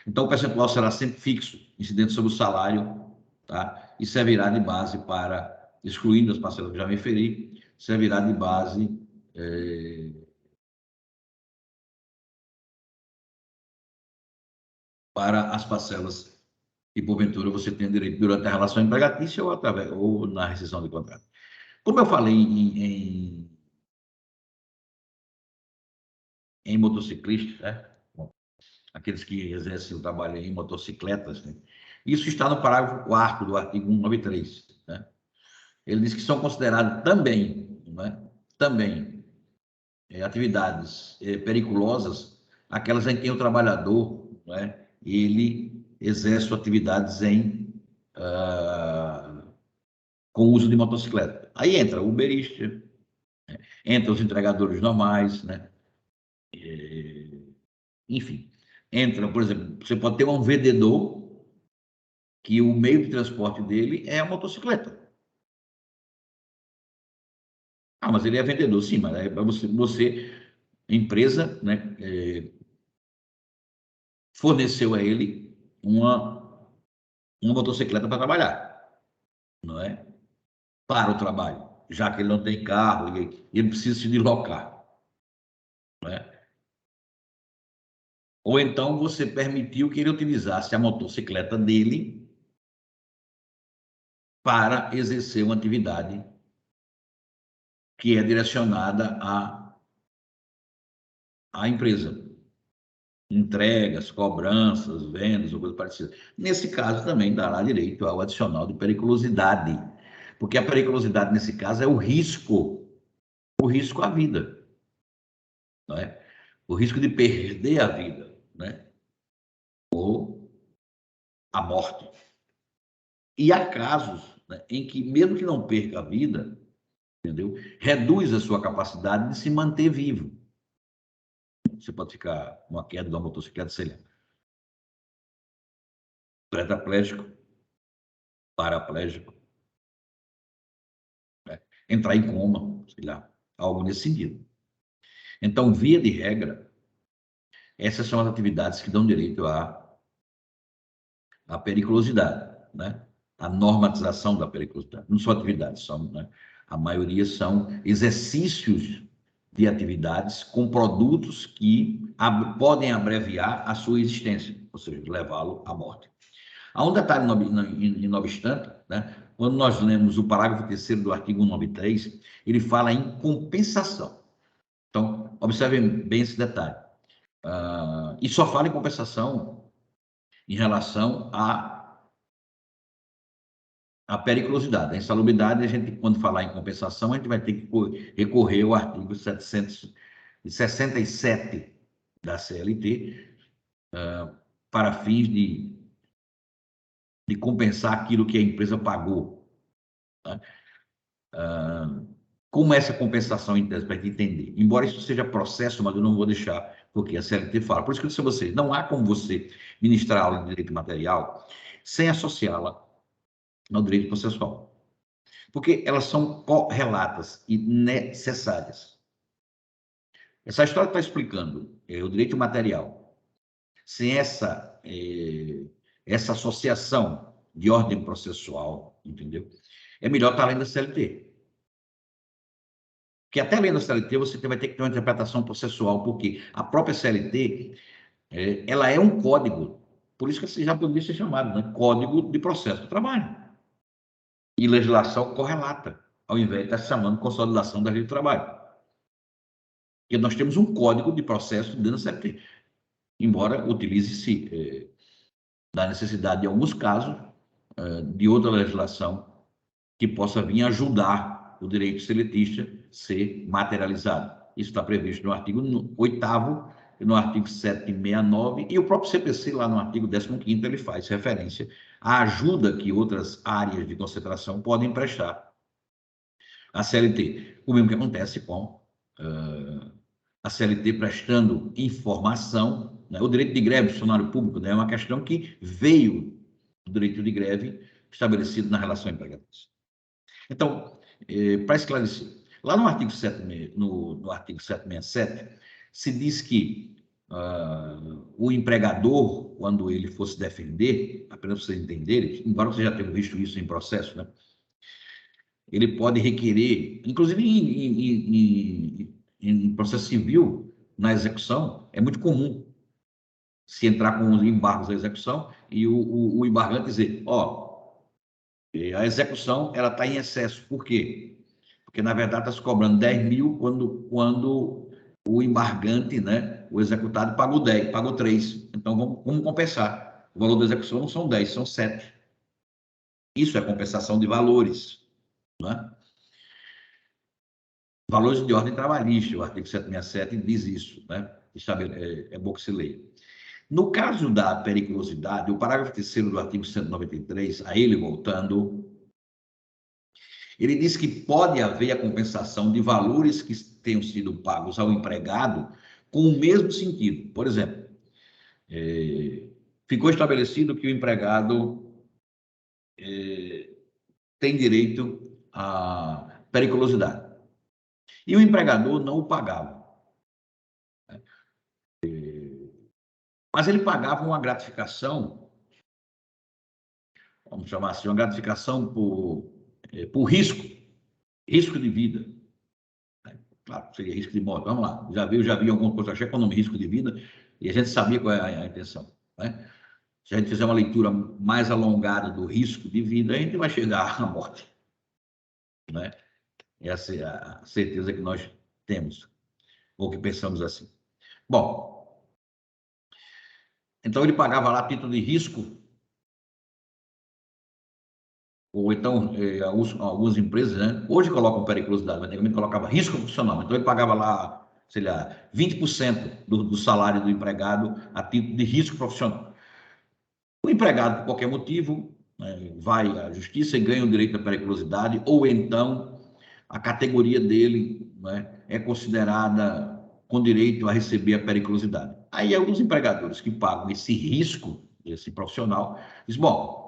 Então, o percentual será sempre fixo, incidente sobre o salário, tá? E servirá de base para, excluindo as parcelas que já me referi, servirá de base para as parcelas que, porventura, você tem direito durante a relação empregatícia ou na rescisão de contrato. Como eu falei em motociclistas, né? Aqueles que exercem o trabalho em motocicletas, né? Isso está no parágrafo 4º do artigo 193. Né? Ele diz que são consideradas também, né? Também atividades perigosas aquelas em que o trabalhador, né? Ele exerce atividades com o uso de motocicleta. Aí entra o uberista, né? Entra os entregadores normais, né? enfim, entra, por exemplo, você pode ter um vendedor que o meio de transporte dele é a motocicleta. Ah, mas ele é vendedor, sim, mas é para você, empresa, né, forneceu a ele uma motocicleta para trabalhar, não é? Para o trabalho, já que ele não tem carro e ele precisa se deslocar, não é? Ou então você permitiu que ele utilizasse a motocicleta dele para exercer uma atividade que é direcionada à empresa. Entregas, cobranças, vendas ou coisa parecida. Nesse caso, também dará direito ao adicional de periculosidade, porque a periculosidade, nesse caso, é o risco à vida, não é? O risco de perder a vida, né? Ou a morte. E há casos, né, em que, mesmo que não perca a vida, entendeu? Reduz a sua capacidade de se manter vivo. Você pode ficar numa queda de uma motocicleta, sei lá, tetraplégico, paraplégico, né? Entrar em coma, sei lá, algo nesse sentido. Então, via de regra, essas são as atividades que dão direito à periculosidade, né? A normatização da periculosidade. Não são atividades, são, né? A maioria são exercícios de atividades com produtos que podem abreviar a sua existência, ou seja, levá-lo à morte. Há um detalhe, não obstante, né? Quando nós lemos o parágrafo 3º do artigo 193, ele fala em compensação. Então, observem bem esse detalhe. E só fala em compensação em relação à periculosidade. A insalubridade, a gente, quando falar em compensação, a gente vai ter que recorrer ao artigo 767 da CLT, para fins de compensar aquilo que a empresa pagou. Tá? Como essa compensação, para a gente entender? Embora isso seja processo, mas eu não vou deixar, porque a CLT fala. Por isso que eu disse a vocês, não há como você ministrar aula de direito material sem associá-la ao direito processual. Porque elas são correlatas e necessárias. Essa história está explicando o direito material. Sem essa associação de ordem processual, entendeu? É melhor estar além da CLT. Porque até além da CLT você vai ter que ter uma interpretação processual, porque a própria CLT, ela é um código, por isso que já poderia ser chamado, né? Código de processo do trabalho. E legislação correlata, ao invés de estar chamando consolidação da lei do trabalho. Porque nós temos um código de processo dentro da CLT, embora utilize-se da necessidade, em alguns casos, de outra legislação que possa vir ajudar o direito seletista a ser materializado. Isso está previsto no artigo 8º, no artigo 769, e o próprio CPC, lá no artigo 15º, ele faz referência à ajuda que outras áreas de concentração podem prestar à CLT. O mesmo que acontece com a CLT prestando informação, né? O direito de greve do funcionário público, né, é uma questão que veio do direito de greve estabelecido na relação empregatícia. Então, para esclarecer, lá no artigo 767, se diz que o empregador, quando ele fosse defender, apenas para vocês entenderem, embora vocês já tenham visto isso em processo, né, ele pode requerer, inclusive em processo civil, na execução, é muito comum se entrar com os embargos da execução e o embargante dizer, a execução ela está em excesso. Por quê? Porque, na verdade, está se cobrando 10 mil quando o embargante, né, o executado, pagou 10, pagou 3. Então, vamos compensar. O valor da execução não são 10, são 7. Isso é compensação de valores, né? Valores de ordem trabalhista, o artigo 767 diz isso, né? É bom que se leia. No caso da periculosidade, o parágrafo 3º do artigo 193, a ele voltando, ele diz que pode haver a compensação de valores que tenham sido pagos ao empregado com o mesmo sentido. Por exemplo, ficou estabelecido que o empregado tem direito à periculosidade. E o empregador não o pagava. Mas ele pagava uma gratificação, vamos chamar assim, uma gratificação por risco de vida. Claro, seria risco de morte. Vamos lá, já vi alguma coisa, achei com o nome risco de vida, e a gente sabia qual é a intenção. Né? Se a gente fizer uma leitura mais alongada do risco de vida, a gente vai chegar à morte. Né? Essa é a certeza que nós temos, ou que pensamos assim. Bom, então ele pagava lá título de risco, ou então algumas empresas, né, hoje colocam periculosidade, mas antigamente colocava risco profissional. Então ele pagava lá, sei lá, 20% do salário do empregado a título de risco profissional. O empregado, por qualquer motivo, né, vai à justiça e ganha o direito à periculosidade, ou então a categoria dele, né, é considerada com direito a receber a periculosidade. Aí alguns empregadores que pagam esse risco, esse profissional, dizem, bom,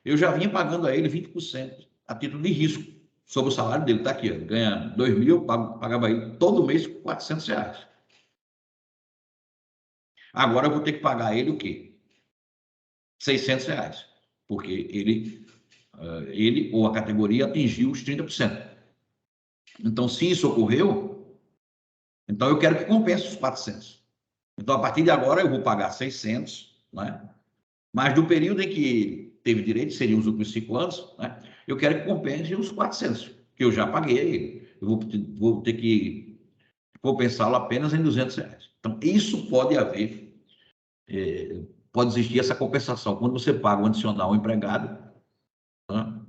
eu já vinha pagando a ele 20% a título de risco sobre o salário dele. Está aqui, ó, ele ganha 2 mil, eu pagava ele todo mês R$ 400. Agora eu vou ter que pagar ele o quê? R$ 600, porque ele ou a categoria atingiu os 30%. Então, se isso ocorreu, então eu quero que compense os 400. Então, a partir de agora, eu vou pagar 600, né? Mas do período em que ele teve direito, seriam os últimos 5 anos, né? Eu quero que compense os 400, que eu já paguei a ele. Eu vou ter que compensá-lo apenas em R$ 200. Então, isso pode haver, pode existir essa compensação. Quando você paga um adicional ao empregado, né?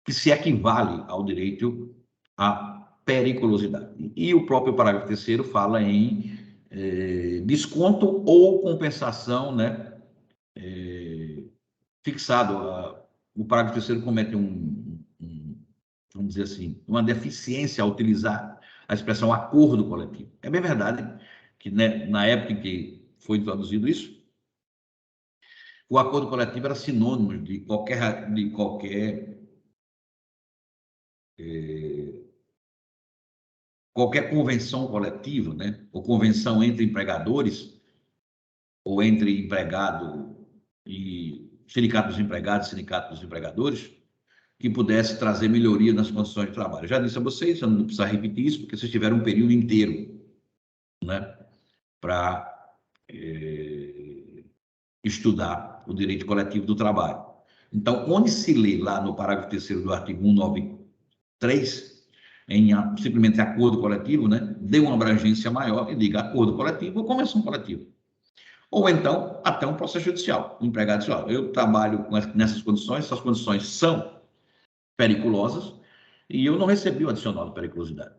Que se equivale ao direito à periculosidade. E o próprio parágrafo 3º fala em desconto ou compensação, né, fixado. O parágrafo 3º comete vamos dizer assim, uma deficiência ao utilizar a expressão acordo coletivo. É bem verdade que, né, na época em que foi introduzido isso, o acordo coletivo era sinônimo de qualquer convenção coletiva, né, ou convenção entre empregadores, ou entre empregado e sindicato dos empregados, sindicato dos empregadores, que pudesse trazer melhoria nas condições de trabalho. Eu já disse a vocês, eu não preciso repetir isso, porque vocês tiveram um período inteiro, né, para estudar o direito coletivo do trabalho. Então, onde se lê lá no parágrafo 3º do artigo 193, simplesmente acordo coletivo, né, dê uma abrangência maior e diga acordo coletivo ou convenção coletiva. Ou então, até um processo judicial. O empregado diz, ó, eu trabalho nessas condições, essas condições são periculosas e eu não recebi o adicional de periculosidade.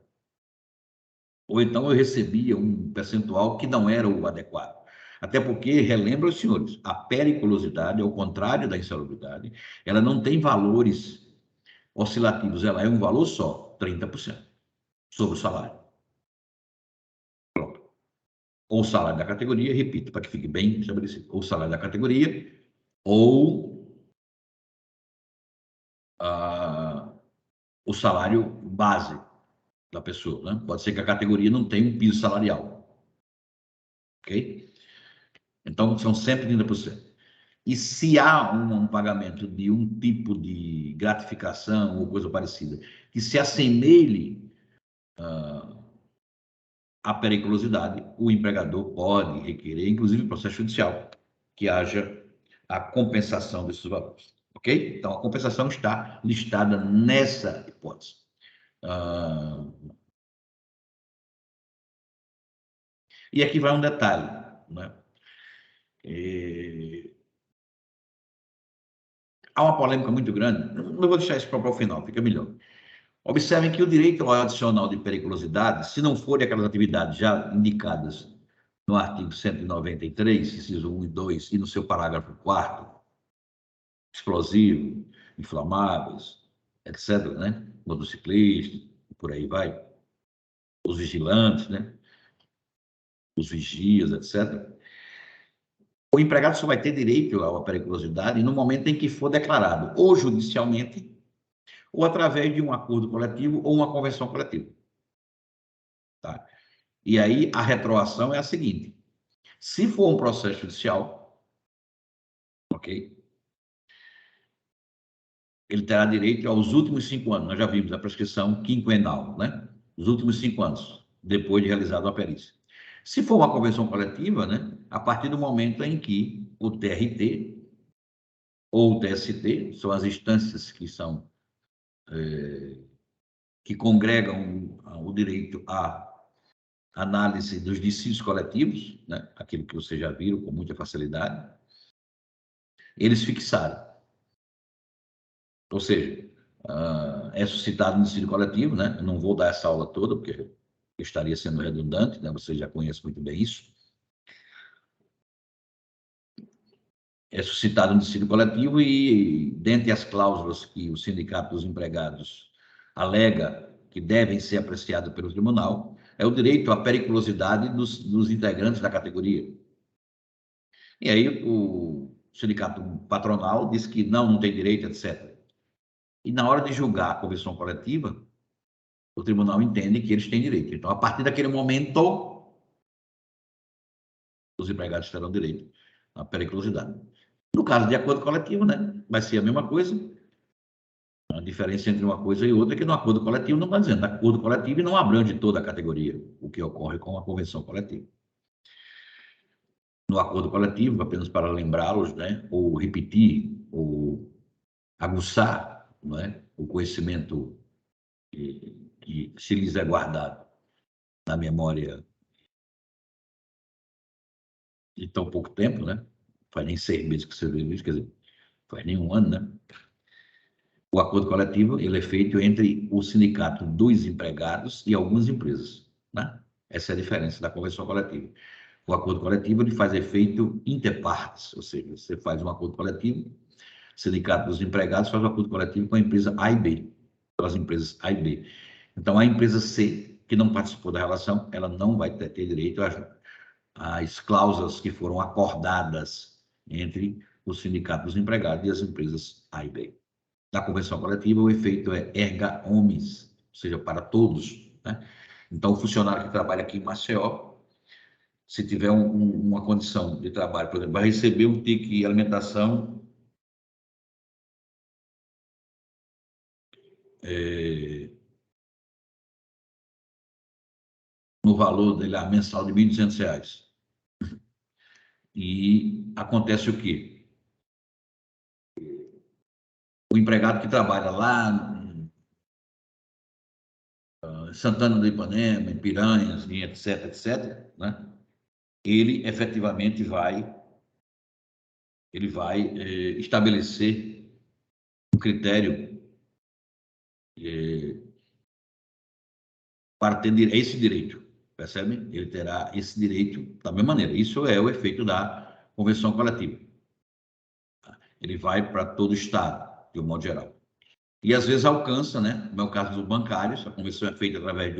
Ou então eu recebia um percentual que não era o adequado. Até porque, relembro aos senhores, a periculosidade, ao contrário da insalubridade, ela não tem valores oscilativos, ela é um valor só, 30% sobre o salário. Pronto. Ou o salário da categoria, repito, para que fique bem estabelecido, ou o salário da categoria, ou o salário base da pessoa, né? Pode ser que a categoria não tenha um piso salarial, ok? Então, são sempre 30%. E se há um pagamento de um tipo de gratificação ou coisa parecida que se assemelhe à periculosidade, o empregador pode requerer, inclusive processo judicial, que haja a compensação desses valores. Ok? Então, a compensação está listada nessa hipótese. E aqui vai um detalhe, né? Há uma polêmica muito grande, não vou deixar isso para o final, fica melhor. Observem que o direito ao adicional de periculosidade, se não forem aquelas atividades já indicadas no artigo 193, inciso 1 e 2, e no seu parágrafo 4º, explosivo, inflamáveis, etc., né? Motociclistas, por aí vai, os vigilantes, né? os vigias, etc., o empregado só vai ter direito à periculosidade no momento em que for declarado, ou judicialmente, ou através de um acordo coletivo ou uma convenção coletiva. Tá? E aí a retroação é a seguinte: se for um processo judicial, ok? Ele terá direito aos últimos 5 anos. Nós já vimos a prescrição quinquenal, né? Os últimos 5 anos, depois de realizada a perícia. Se for uma convenção coletiva, né? A partir do momento em que o TRT ou o TST, são as instâncias que são que congregam o direito à análise dos dissídios coletivos, né? Aquilo que vocês já viram com muita facilidade, eles fixaram. Ou seja, é suscitado um dissídio coletivo, né? Eu não vou dar essa aula toda, porque estaria sendo redundante, né? Você já conhece muito bem isso. É suscitado um dissídio coletivo e, dentre as cláusulas que o Sindicato dos Empregados alega que devem ser apreciadas pelo tribunal, é o direito à periculosidade dos integrantes da categoria. E aí o sindicato patronal diz que não tem direito, etc. E na hora de julgar a convenção coletiva, o tribunal entende que eles têm direito. Então, a partir daquele momento, os empregados terão direito à periculosidade. No caso de acordo coletivo, né, vai ser a mesma coisa. A diferença entre uma coisa e outra é que no acordo coletivo não está dizendo acordo coletivo e não abrange toda a categoria, o que ocorre com a convenção coletiva. No acordo coletivo, apenas para lembrá-los, né, ou repetir, ou aguçar, não é, o conhecimento que se lhes é guardado na memória de tão pouco tempo, né? Faz nem 6 meses que você viu isso, quer dizer, faz nem um ano, né? O acordo coletivo ele é feito entre o sindicato dos empregados e algumas empresas, né? Essa é a diferença da convenção coletiva. O acordo coletivo ele faz efeito interpartes, ou seja, você faz um acordo coletivo, o sindicato dos empregados faz um acordo coletivo com a empresa A e B, com as empresas A e B. Então, a empresa C, que não participou da relação, ela não vai ter direito às cláusulas que foram acordadas entre o sindicato dos empregados e as empresas A e B. Na convenção coletiva, o efeito é erga omnes, ou seja, para todos, né? Então, o funcionário que trabalha aqui em Maceió, se tiver uma condição de trabalho, por exemplo, vai receber um ticket de alimentação no valor dele, mensal de R$ 1.200. E acontece o quê? O empregado que trabalha lá em Santana do Ipanema, em Piranhas, etc., etc., né? Ele efetivamente vai estabelecer um critério para ter esse direito, percebe? Ele terá esse direito da mesma maneira. Isso é o efeito da convenção coletiva. Ele vai para todo o Estado, de um modo geral. E às vezes alcança, né? No meu caso dos bancários, a convenção é feita através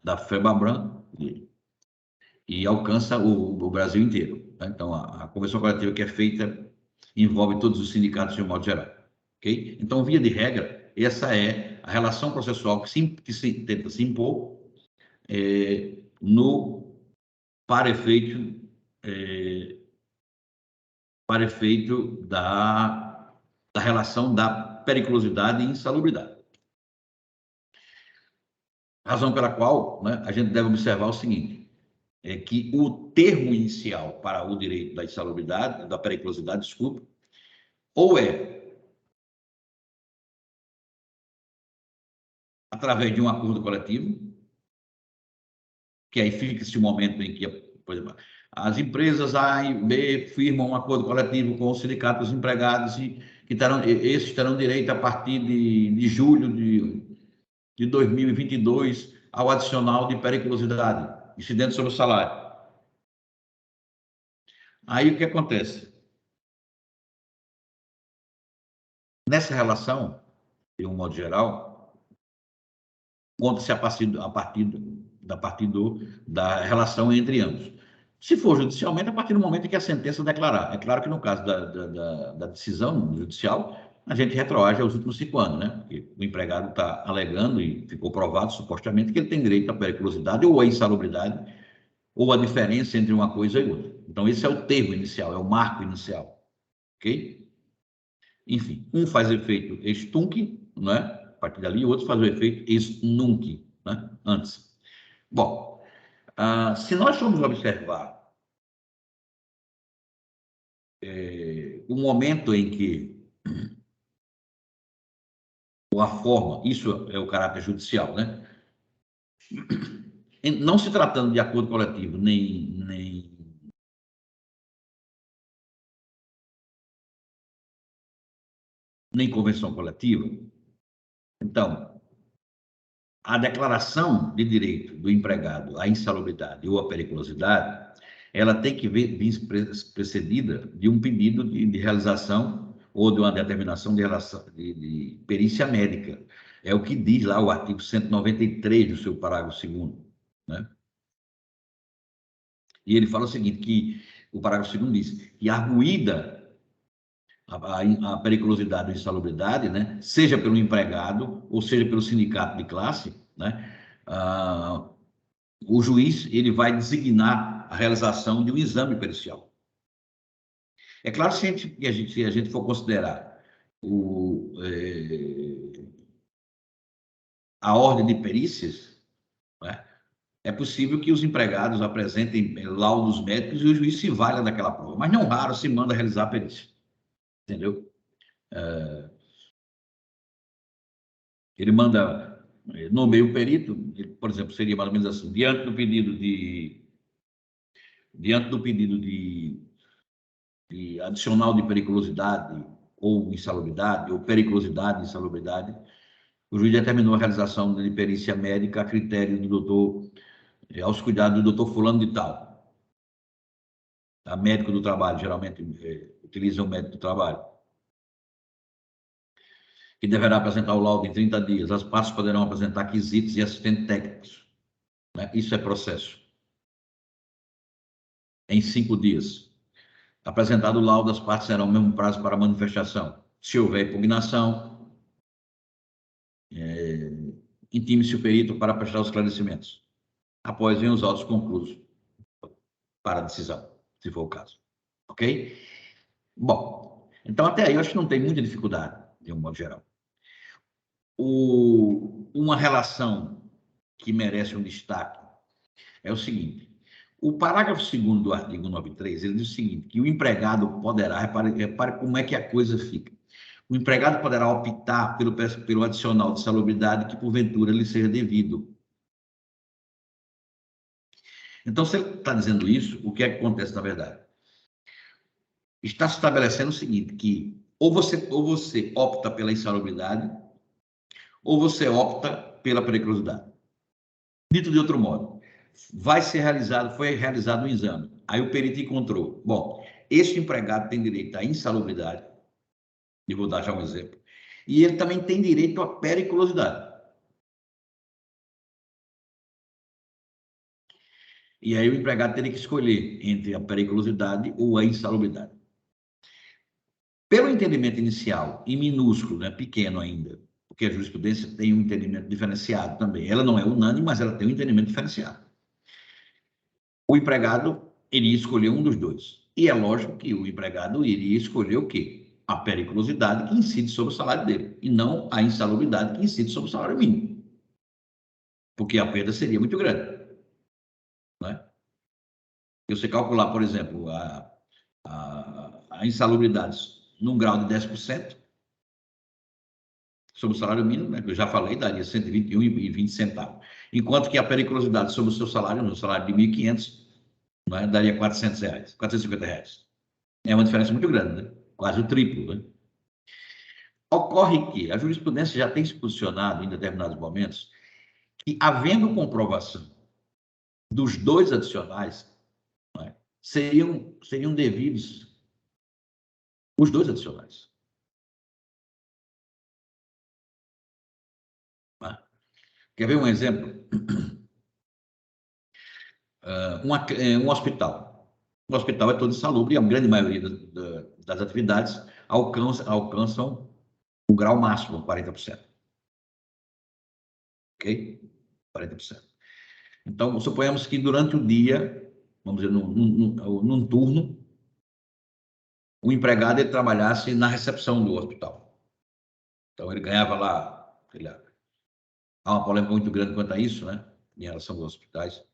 da FEBABRAN e alcança o Brasil inteiro. Tá? Então, a convenção coletiva que é feita envolve todos os sindicatos de um modo geral. Okay? Então, via de regra, essa é a relação processual que se tenta se impor no para efeito da relação da periculosidade e insalubridade. Razão pela qual, né, a gente deve observar o seguinte, é que o termo inicial para o direito da insalubridade, da periculosidade, desculpa, ou é através de um acordo coletivo, que aí fica esse momento em que, por exemplo, as empresas A e B firmam um acordo coletivo com os sindicatos dos empregados e esses terão direito a partir de julho de 2022 ao adicional de periculosidade, incidente sobre o salário. Aí o que acontece? Nessa relação, de um modo geral, conta-se a partir a partir da relação entre ambos. Se for judicialmente, a partir do momento em que a sentença declarar. É claro que no caso da decisão judicial, a gente retroage aos últimos 5 anos, né? Porque o empregado está alegando e ficou provado, supostamente, que ele tem direito à periculosidade ou à insalubridade, ou a diferença entre uma coisa e outra. Então, esse é o termo inicial, é o marco inicial, ok? Enfim, um faz efeito ex tunc, né? A partir dali, o outro faz o efeito ex nunc, né? Antes. Bom, se nós formos observar o momento em que ou a forma, isso é o caráter judicial, né? Não se tratando de acordo coletivo, nem convenção coletiva, então, a declaração de direito do empregado à insalubridade ou à periculosidade, ela tem que vir precedida de um pedido de realização ou de uma determinação de perícia médica. É o que diz lá o artigo 193 do seu parágrafo 2º, né? E ele fala o seguinte, que o parágrafo 2º diz que arguída a periculosidade ou insalubridade, né, seja pelo empregado ou seja pelo sindicato de classe, né, o juiz ele vai designar a realização de um exame pericial. É claro, se a gente for considerar a ordem de perícias, né, é possível que os empregados apresentem laudos médicos e o juiz se valha daquela prova, mas não raro se manda realizar a perícia, entendeu? Ele manda, nomeia o perito, por exemplo, seria mais ou menos assim, diante do pedido de adicional de periculosidade ou insalubridade, ou periculosidade e insalubridade, o juiz determinou a realização de perícia médica a critério do doutor, aos cuidados do doutor fulano de tal. A médico do trabalho, geralmente utiliza o médico do trabalho, que deverá apresentar o laudo em 30 dias. As partes poderão apresentar quesitos e assistentes técnicos, né? Isso é processo. Em 5 dias. Apresentado o laudo, as partes terão o mesmo prazo para manifestação. Se houver impugnação, intime-se o perito para prestar os esclarecimentos. Após vem os autos conclusos para a decisão, se for o caso. Ok? Bom, então até aí eu acho que não tem muita dificuldade, de um modo geral. Uma relação que merece um destaque é o seguinte: o parágrafo 2º do artigo 93, ele diz o seguinte, que o empregado poderá, repare como é que a coisa fica, o empregado poderá optar pelo adicional de salubridade que porventura lhe seja devido. Então, se ele está dizendo isso, o que é que acontece na verdade? Está se estabelecendo o seguinte, que ou você opta pela insalubridade, ou você opta pela periculosidade. Dito de outro modo, foi realizado um exame, aí o perito encontrou, bom, este empregado tem direito à insalubridade, e vou dar já um exemplo, e ele também tem direito à periculosidade. E aí o empregado teria que escolher entre a periculosidade ou a insalubridade. Pelo entendimento inicial, em minúsculo, né, pequeno ainda, porque a jurisprudência tem um entendimento diferenciado também. Ela não é unânime, mas ela tem um entendimento diferenciado. O empregado iria escolher um dos dois. E é lógico que o empregado iria escolher o quê? A periculosidade que incide sobre o salário dele, e não a insalubridade que incide sobre o salário mínimo. Porque a perda seria muito grande. Né? Se você calcular, por exemplo, a insalubridade num grau de 10%, sobre o salário mínimo, né, que eu já falei, daria 121,20 centavos. Enquanto que a periculosidade sobre o seu salário, no salário de 1.500, né, daria R$ 400, R$ 450. É uma diferença muito grande, né? Quase o triplo. Né? Ocorre que a jurisprudência já tem se posicionado em determinados momentos que, havendo comprovação dos dois adicionais, né, seriam devidos os dois adicionais. Né? Quer ver um exemplo? um hospital. O hospital é todo insalubre e a grande maioria das atividades alcançam o grau máximo, 40%. Ok? 40%. Então, suponhamos que durante o dia, vamos dizer, num turno, o empregado ele trabalhasse na recepção do hospital. Então, ele ganhava lá, sei lá, há uma polêmica muito grande quanto a isso, né, em relação aos hospitais.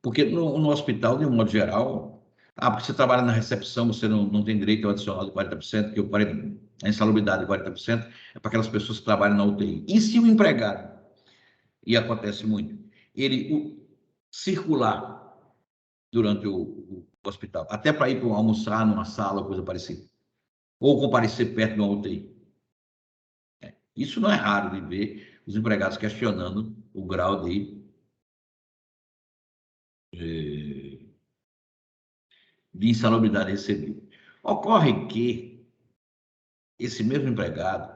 Porque no hospital, de um modo geral, porque você trabalha na recepção, você não tem direito ao adicional de 40%, que a insalubridade de 40% é para aquelas pessoas que trabalham na UTI. E se o empregado, e acontece muito, ele circular durante o hospital, até para ir almoçar numa sala, coisa parecida, ou comparecer perto de uma UTI. Isso não é raro de ver os empregados questionando o grau de insalubridade recebido. Ocorre que esse mesmo empregado,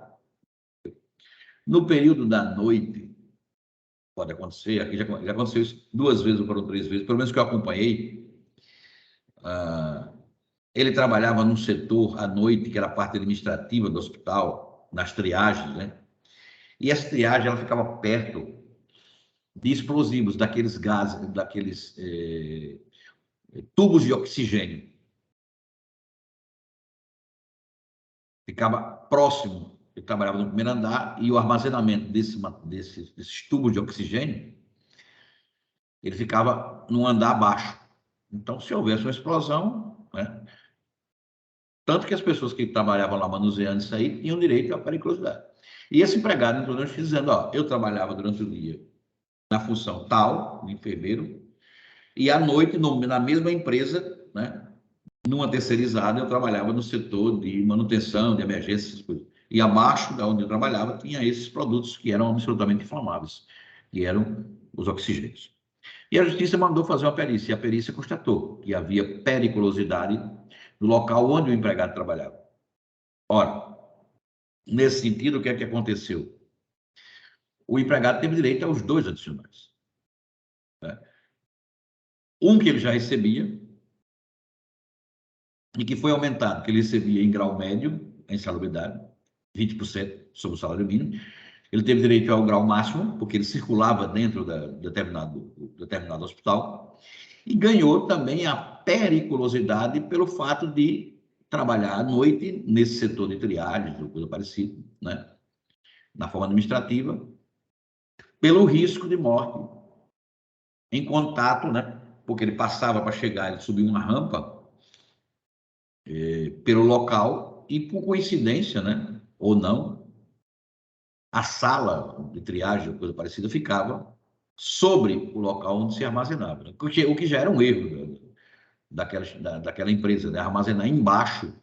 no período da noite, pode acontecer, aqui já aconteceu isso 2 vezes ou foram 3 vezes, pelo menos que eu acompanhei, ele trabalhava num setor à noite, que era a parte administrativa do hospital, nas triagens, né? E essa triagem, ela ficava perto de explosivos, daqueles gases, daqueles tubos de oxigênio. Ficava próximo, eu trabalhava no primeiro andar, e o armazenamento desses tubos de oxigênio, ele ficava no andar abaixo. Então, se houvesse uma explosão, né, tanto que as pessoas que trabalhavam lá manuseando isso aí tinham direito à periculosidade. E esse empregado entrou na justiça dizendo, eu trabalhava durante o dia na função tal, de enfermeiro, e à noite, na mesma empresa, né, numa terceirizada, eu trabalhava no setor de manutenção, de emergência, essas coisas. E abaixo da onde eu trabalhava tinha esses produtos que eram absolutamente inflamáveis, que eram os oxigênios. E a justiça mandou fazer uma perícia, e a perícia constatou que havia periculosidade no local onde o empregado trabalhava. Ora, nesse sentido, o que é que aconteceu? O empregado teve direito aos 2 adicionais. Né? Um que ele já recebia, e que foi aumentado, que ele recebia em grau médio, a insalubridade, 20% sobre o salário mínimo. Ele teve direito ao grau máximo, porque ele circulava dentro de determinado hospital, e ganhou também a periculosidade pelo fato de trabalhar à noite nesse setor de triagem, ou coisa parecida, né? Na forma administrativa, pelo risco de morte em contato, né? Porque ele passava para chegar, ele subia uma rampa pelo local e, por coincidência, né? Ou não, a sala de triagem, coisa parecida, ficava sobre o local onde se armazenava, né? O que já era um erro daquela empresa, né? Armazenar embaixo,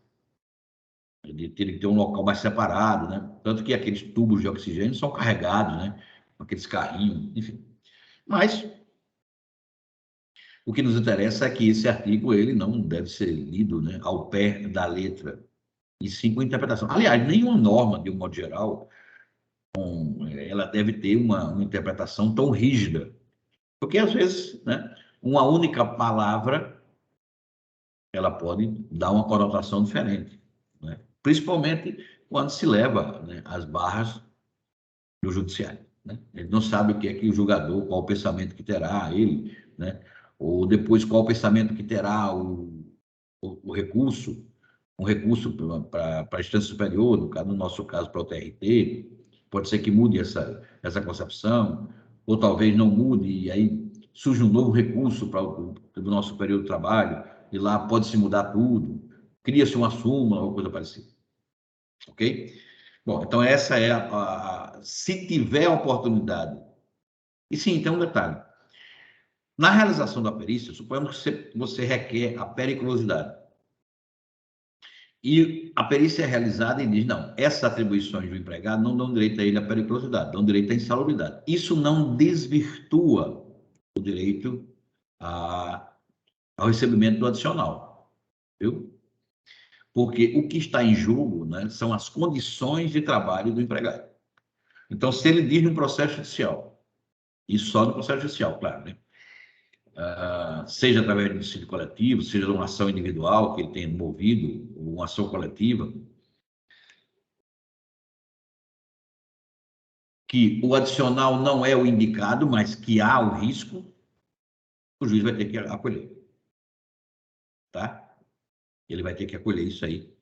de ter que ter um local mais separado, né? Tanto que aqueles tubos de oxigênio são carregados, né? Aqueles carrinhos, enfim. Mas o que nos interessa é que esse artigo ele não deve ser lido, né, ao pé da letra, e sim com interpretação. Aliás, nenhuma norma, de um modo geral, ela deve ter uma interpretação tão rígida, porque às vezes, né, uma única palavra ela pode dar uma conotação diferente, né? Principalmente quando se leva, né, as barras do judiciário, né? Ele não sabe o que é que o julgador, qual o pensamento que terá ele, né? Ou depois qual o pensamento que terá o recurso, um recurso para a instância superior, no nosso caso para o TRT, pode ser que mude essa concepção, ou talvez não mude, e aí surge um novo recurso para o Tribunal Superior do Trabalho, e lá pode-se mudar tudo, cria-se uma súmula ou coisa parecida. Ok? Bom, então essa é se tiver a oportunidade. E sim, tem um detalhe. Na realização da perícia, suponhamos que você requer a periculosidade. E a perícia é realizada e diz, não, essas atribuições do empregado não dão direito a ele à periculosidade, dão direito à insalubridade. Isso não desvirtua o direito ao recebimento do adicional, viu? Porque o que está em jogo, né, são as condições de trabalho do empregado. Então, se ele diz no processo judicial, e só no processo judicial, claro, né, seja através de um dissídio coletivo, seja de uma ação individual que ele tenha movido, ou uma ação coletiva, que o adicional não é o indicado, mas que há o risco, o juiz vai ter que acolher. Tá? Ele vai ter que acolher isso aí.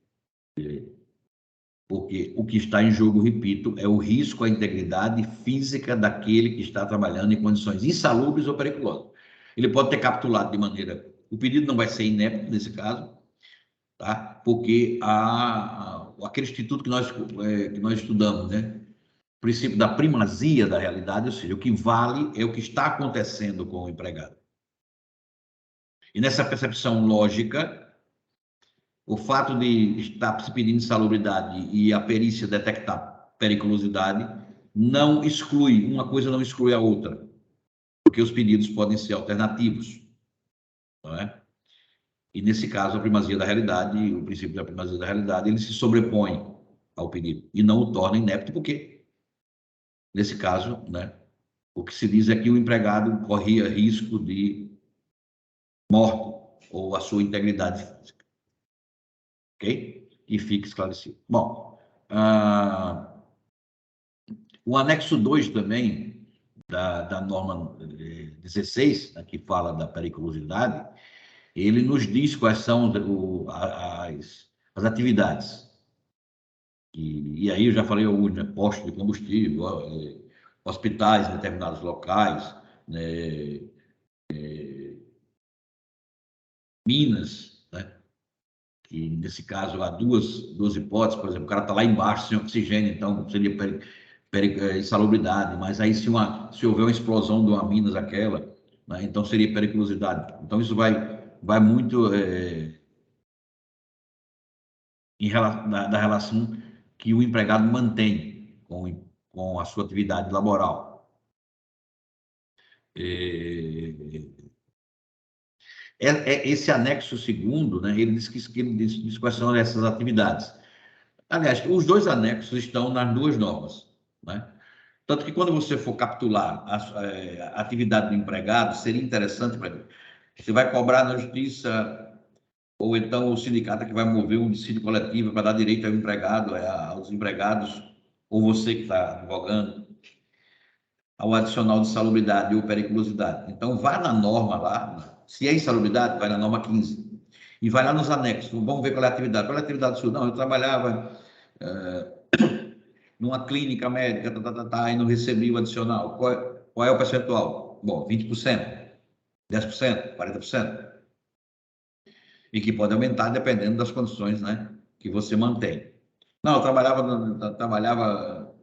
Porque o que está em jogo, repito, é o risco à integridade física daquele que está trabalhando em condições insalubres ou perigosas. Ele pode ter capitulado de maneira... O pedido não vai ser inepto nesse caso, tá? Porque aquele instituto que nós estudamos, né? O princípio da primazia da realidade, ou seja, o que vale é o que está acontecendo com o empregado. E nessa percepção lógica, o fato de estar se pedindo insalubridade e a perícia detectar periculosidade não exclui, uma coisa não exclui a outra, porque os pedidos podem ser alternativos, não é? E nesse caso, a primazia da realidade, o princípio da primazia da realidade, ele se sobrepõe ao pedido e não o torna inepto, porque, nesse caso, né, o que se diz é que o empregado corria risco de morte ou a sua integridade física. Ok? E fique esclarecido. Bom, o anexo 2 também, da norma 16, né, que fala da periculosidade, ele nos diz quais são as atividades. E aí eu já falei alguns, né, postos de combustível, hospitais em determinados locais, né, minas, né, que nesse caso há duas hipóteses, por exemplo, o cara está lá embaixo sem oxigênio, então seria insalubridade, mas aí se houver uma explosão de uma minas aquela, né, então seria periculosidade. Então isso vai muito da relação que o empregado mantém com a sua atividade laboral. Esse anexo segundo, né, ele diz quais são essas atividades. Aliás, os dois anexos estão nas duas normas, né? Tanto que quando você for capturar a atividade do empregado, seria interessante para ele. Você vai cobrar na justiça, ou então o sindicato que vai mover um dissídio coletivo para dar direito ao empregado, aos empregados, ou você que está advogando, ao adicional de salubridade ou periculosidade. Então, vai na norma lá, se é insalubridade, vai na norma 15. E vai lá nos anexos, vamos ver qual é a atividade. Qual é a atividade sua? Não, eu trabalhava numa clínica médica, e não recebi o adicional. Qual é o percentual? Bom, 20%, 10%, 40%. E que pode aumentar dependendo das condições, né, que você mantém. Não, eu trabalhava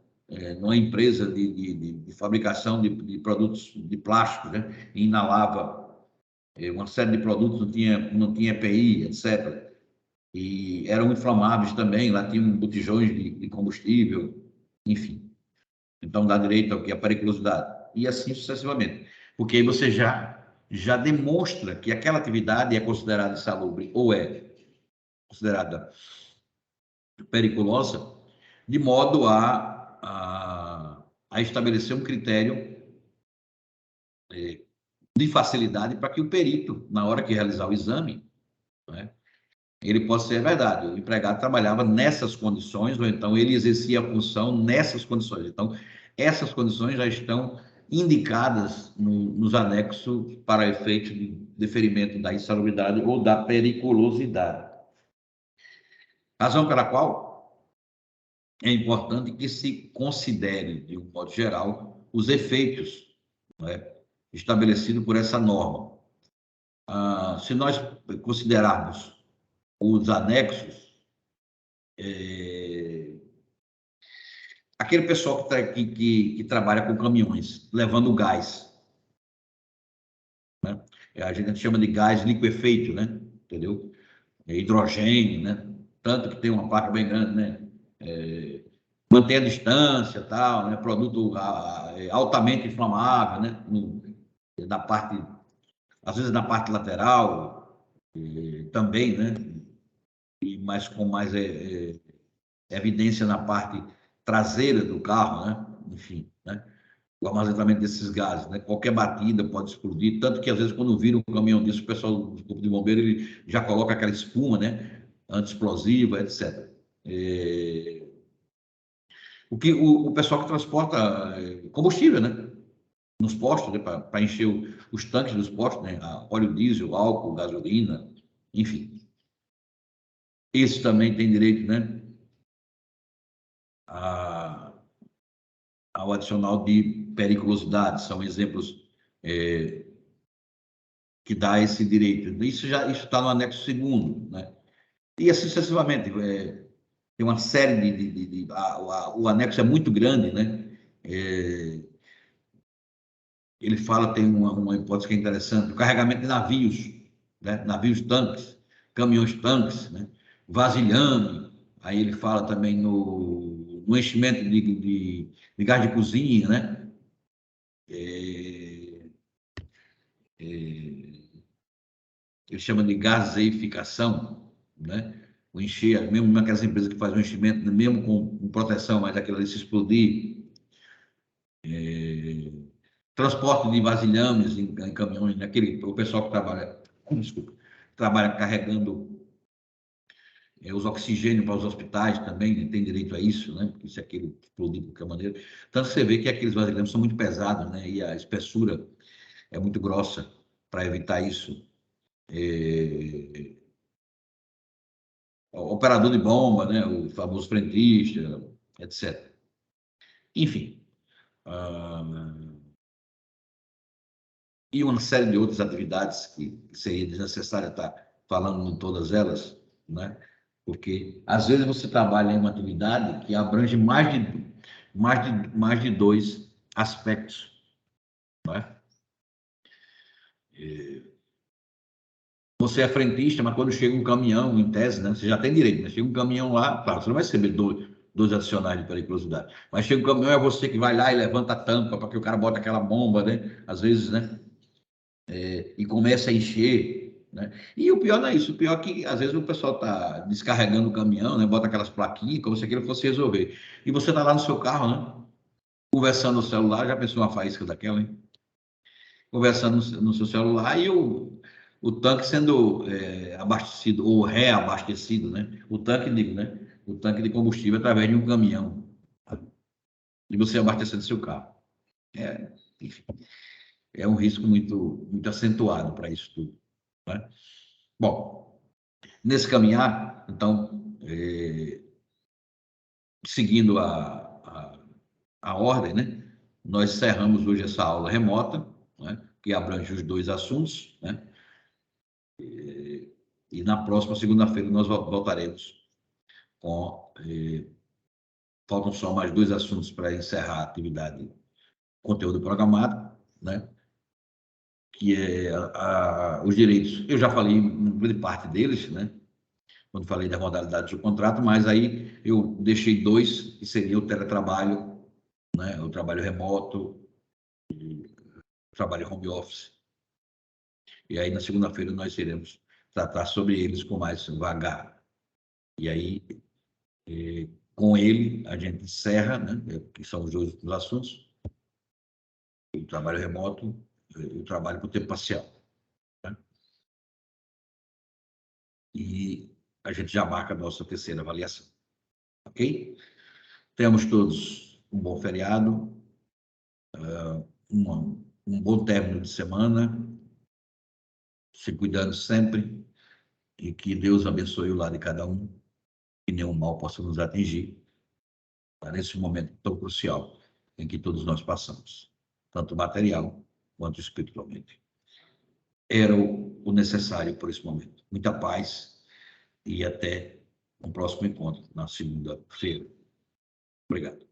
numa empresa de fabricação de produtos de plástico, né, e inalava uma série de produtos, não tinha EPI, etc. E eram inflamáveis também, lá tinham botijões de combustível, enfim. Então, dá direito ao que? A periculosidade. E assim sucessivamente. Porque aí você já demonstra que aquela atividade é considerada insalubre ou é considerada periculosa, de modo a estabelecer um critério de facilidade para que o perito, na hora que realizar o exame, né, ele possa ser verdade. O empregado trabalhava nessas condições, ou então ele exercia a função nessas condições. Então, essas condições já estão indicadas nos anexos para efeito de deferimento da insalubridade ou da periculosidade. Razão pela qual é importante que se considere, de um modo geral, os efeitos, né, estabelecidos por essa norma. Se nós considerarmos os anexos, aquele pessoal que trabalha com caminhões, levando gás, né? A gente chama de gás liquefeito, né? Entendeu? Hidrogênio, né? Tanto que tem uma placa bem grande, né? Mantém a distância, tal, né? Produto altamente inflamável, né? Na parte, às vezes na parte lateral, também, né? Mas com mais evidência na parte traseira do carro, né? Enfim, né? o armazenamento desses gases, né? Qualquer batida pode explodir, tanto que às vezes quando vira um caminhão disso, o pessoal do corpo de bombeiro ele já coloca aquela espuma, né? Anti-explosiva, etc. O pessoal que transporta combustível, né? Nos postos, né? Para encher os tanques dos postos, né? Óleo diesel, álcool, gasolina, enfim. Esse também tem direito, né? Ao adicional de periculosidade, são exemplos que dá esse direito. Isso está no anexo 2º, né? E assim sucessivamente. Tem uma série o anexo é muito grande, né? Ele fala, tem uma hipótese que é interessante, o carregamento de navios, né? Navios tanques, caminhões tanques, né? Vasilhame, aí ele fala também no enchimento de gás de cozinha, né? Ele chama de gaseificação, né? O encher, mesmo naquelas empresas que fazem o enchimento, mesmo com proteção, mas aquilo ali se explodir. Transporte de vasilhames em caminhões, né? O pessoal que trabalha, desculpa, trabalha carregando os oxigênios para os hospitais também, né? Tem direito a isso, né? Porque se aquilo explodir de qualquer maneira. Tanto você vê que aqueles vasilhames são muito pesados, né? E a espessura é muito grossa para evitar isso. Operador de bomba, né? O famoso frentista, etc. Enfim. E uma série de outras atividades que seria desnecessário estar falando em todas elas, né? Porque às vezes você trabalha em uma atividade que abrange mais de 2 aspectos, né? Você é frentista, mas quando chega um caminhão, em tese, né? Você já tem direito, né? Chega um caminhão lá, claro, você não vai receber dois adicionais de periculosidade, mas chega um caminhão, é você que vai lá e levanta a tampa para que o cara bota aquela bomba, né? Às vezes, né? E começa a encher, né? E o pior não é isso, o pior é que às vezes o pessoal está descarregando o caminhão, né? Bota aquelas plaquinhas, como se aquilo fosse resolver. E você está lá no seu carro, né? Conversando no celular, já pensou uma faísca daquela, hein? Conversando no seu celular e o tanque sendo abastecido ou reabastecido, né? O tanque, digo, né? O tanque de combustível através de um caminhão. E você abastecendo seu carro. Enfim, é um risco muito acentuado para isso tudo, né? Bom, nesse caminhar, então, seguindo a ordem, né? Nós encerramos hoje essa aula remota, né? Que abrange os 2 assuntos, né? E na próxima segunda-feira nós voltaremos com. Faltam só mais 2 assuntos para encerrar a atividade conteúdo programado, né? Que é os direitos. Eu já falei em grande parte deles, né? Quando falei da modalidade do contrato, mas aí eu deixei 2, que seria o teletrabalho, né? O trabalho remoto, o trabalho home office. E aí na segunda-feira nós iremos tratar sobre eles com mais vagar. E aí, com ele, a gente encerra, né? Que são os 2 últimos assuntos, o trabalho remoto e o trabalho por tempo parcial. Né? E a gente já marca a nossa terceira avaliação. Ok? Tenhamos todos um bom feriado, um bom término de semana, se cuidando sempre, e que Deus abençoe o lar de cada um, que nenhum mal possa nos atingir, nesse momento tão crucial em que todos nós passamos, tanto material quanto espiritualmente. Era o necessário por esse momento. Muita paz e até um próximo encontro na segunda-feira. Obrigado.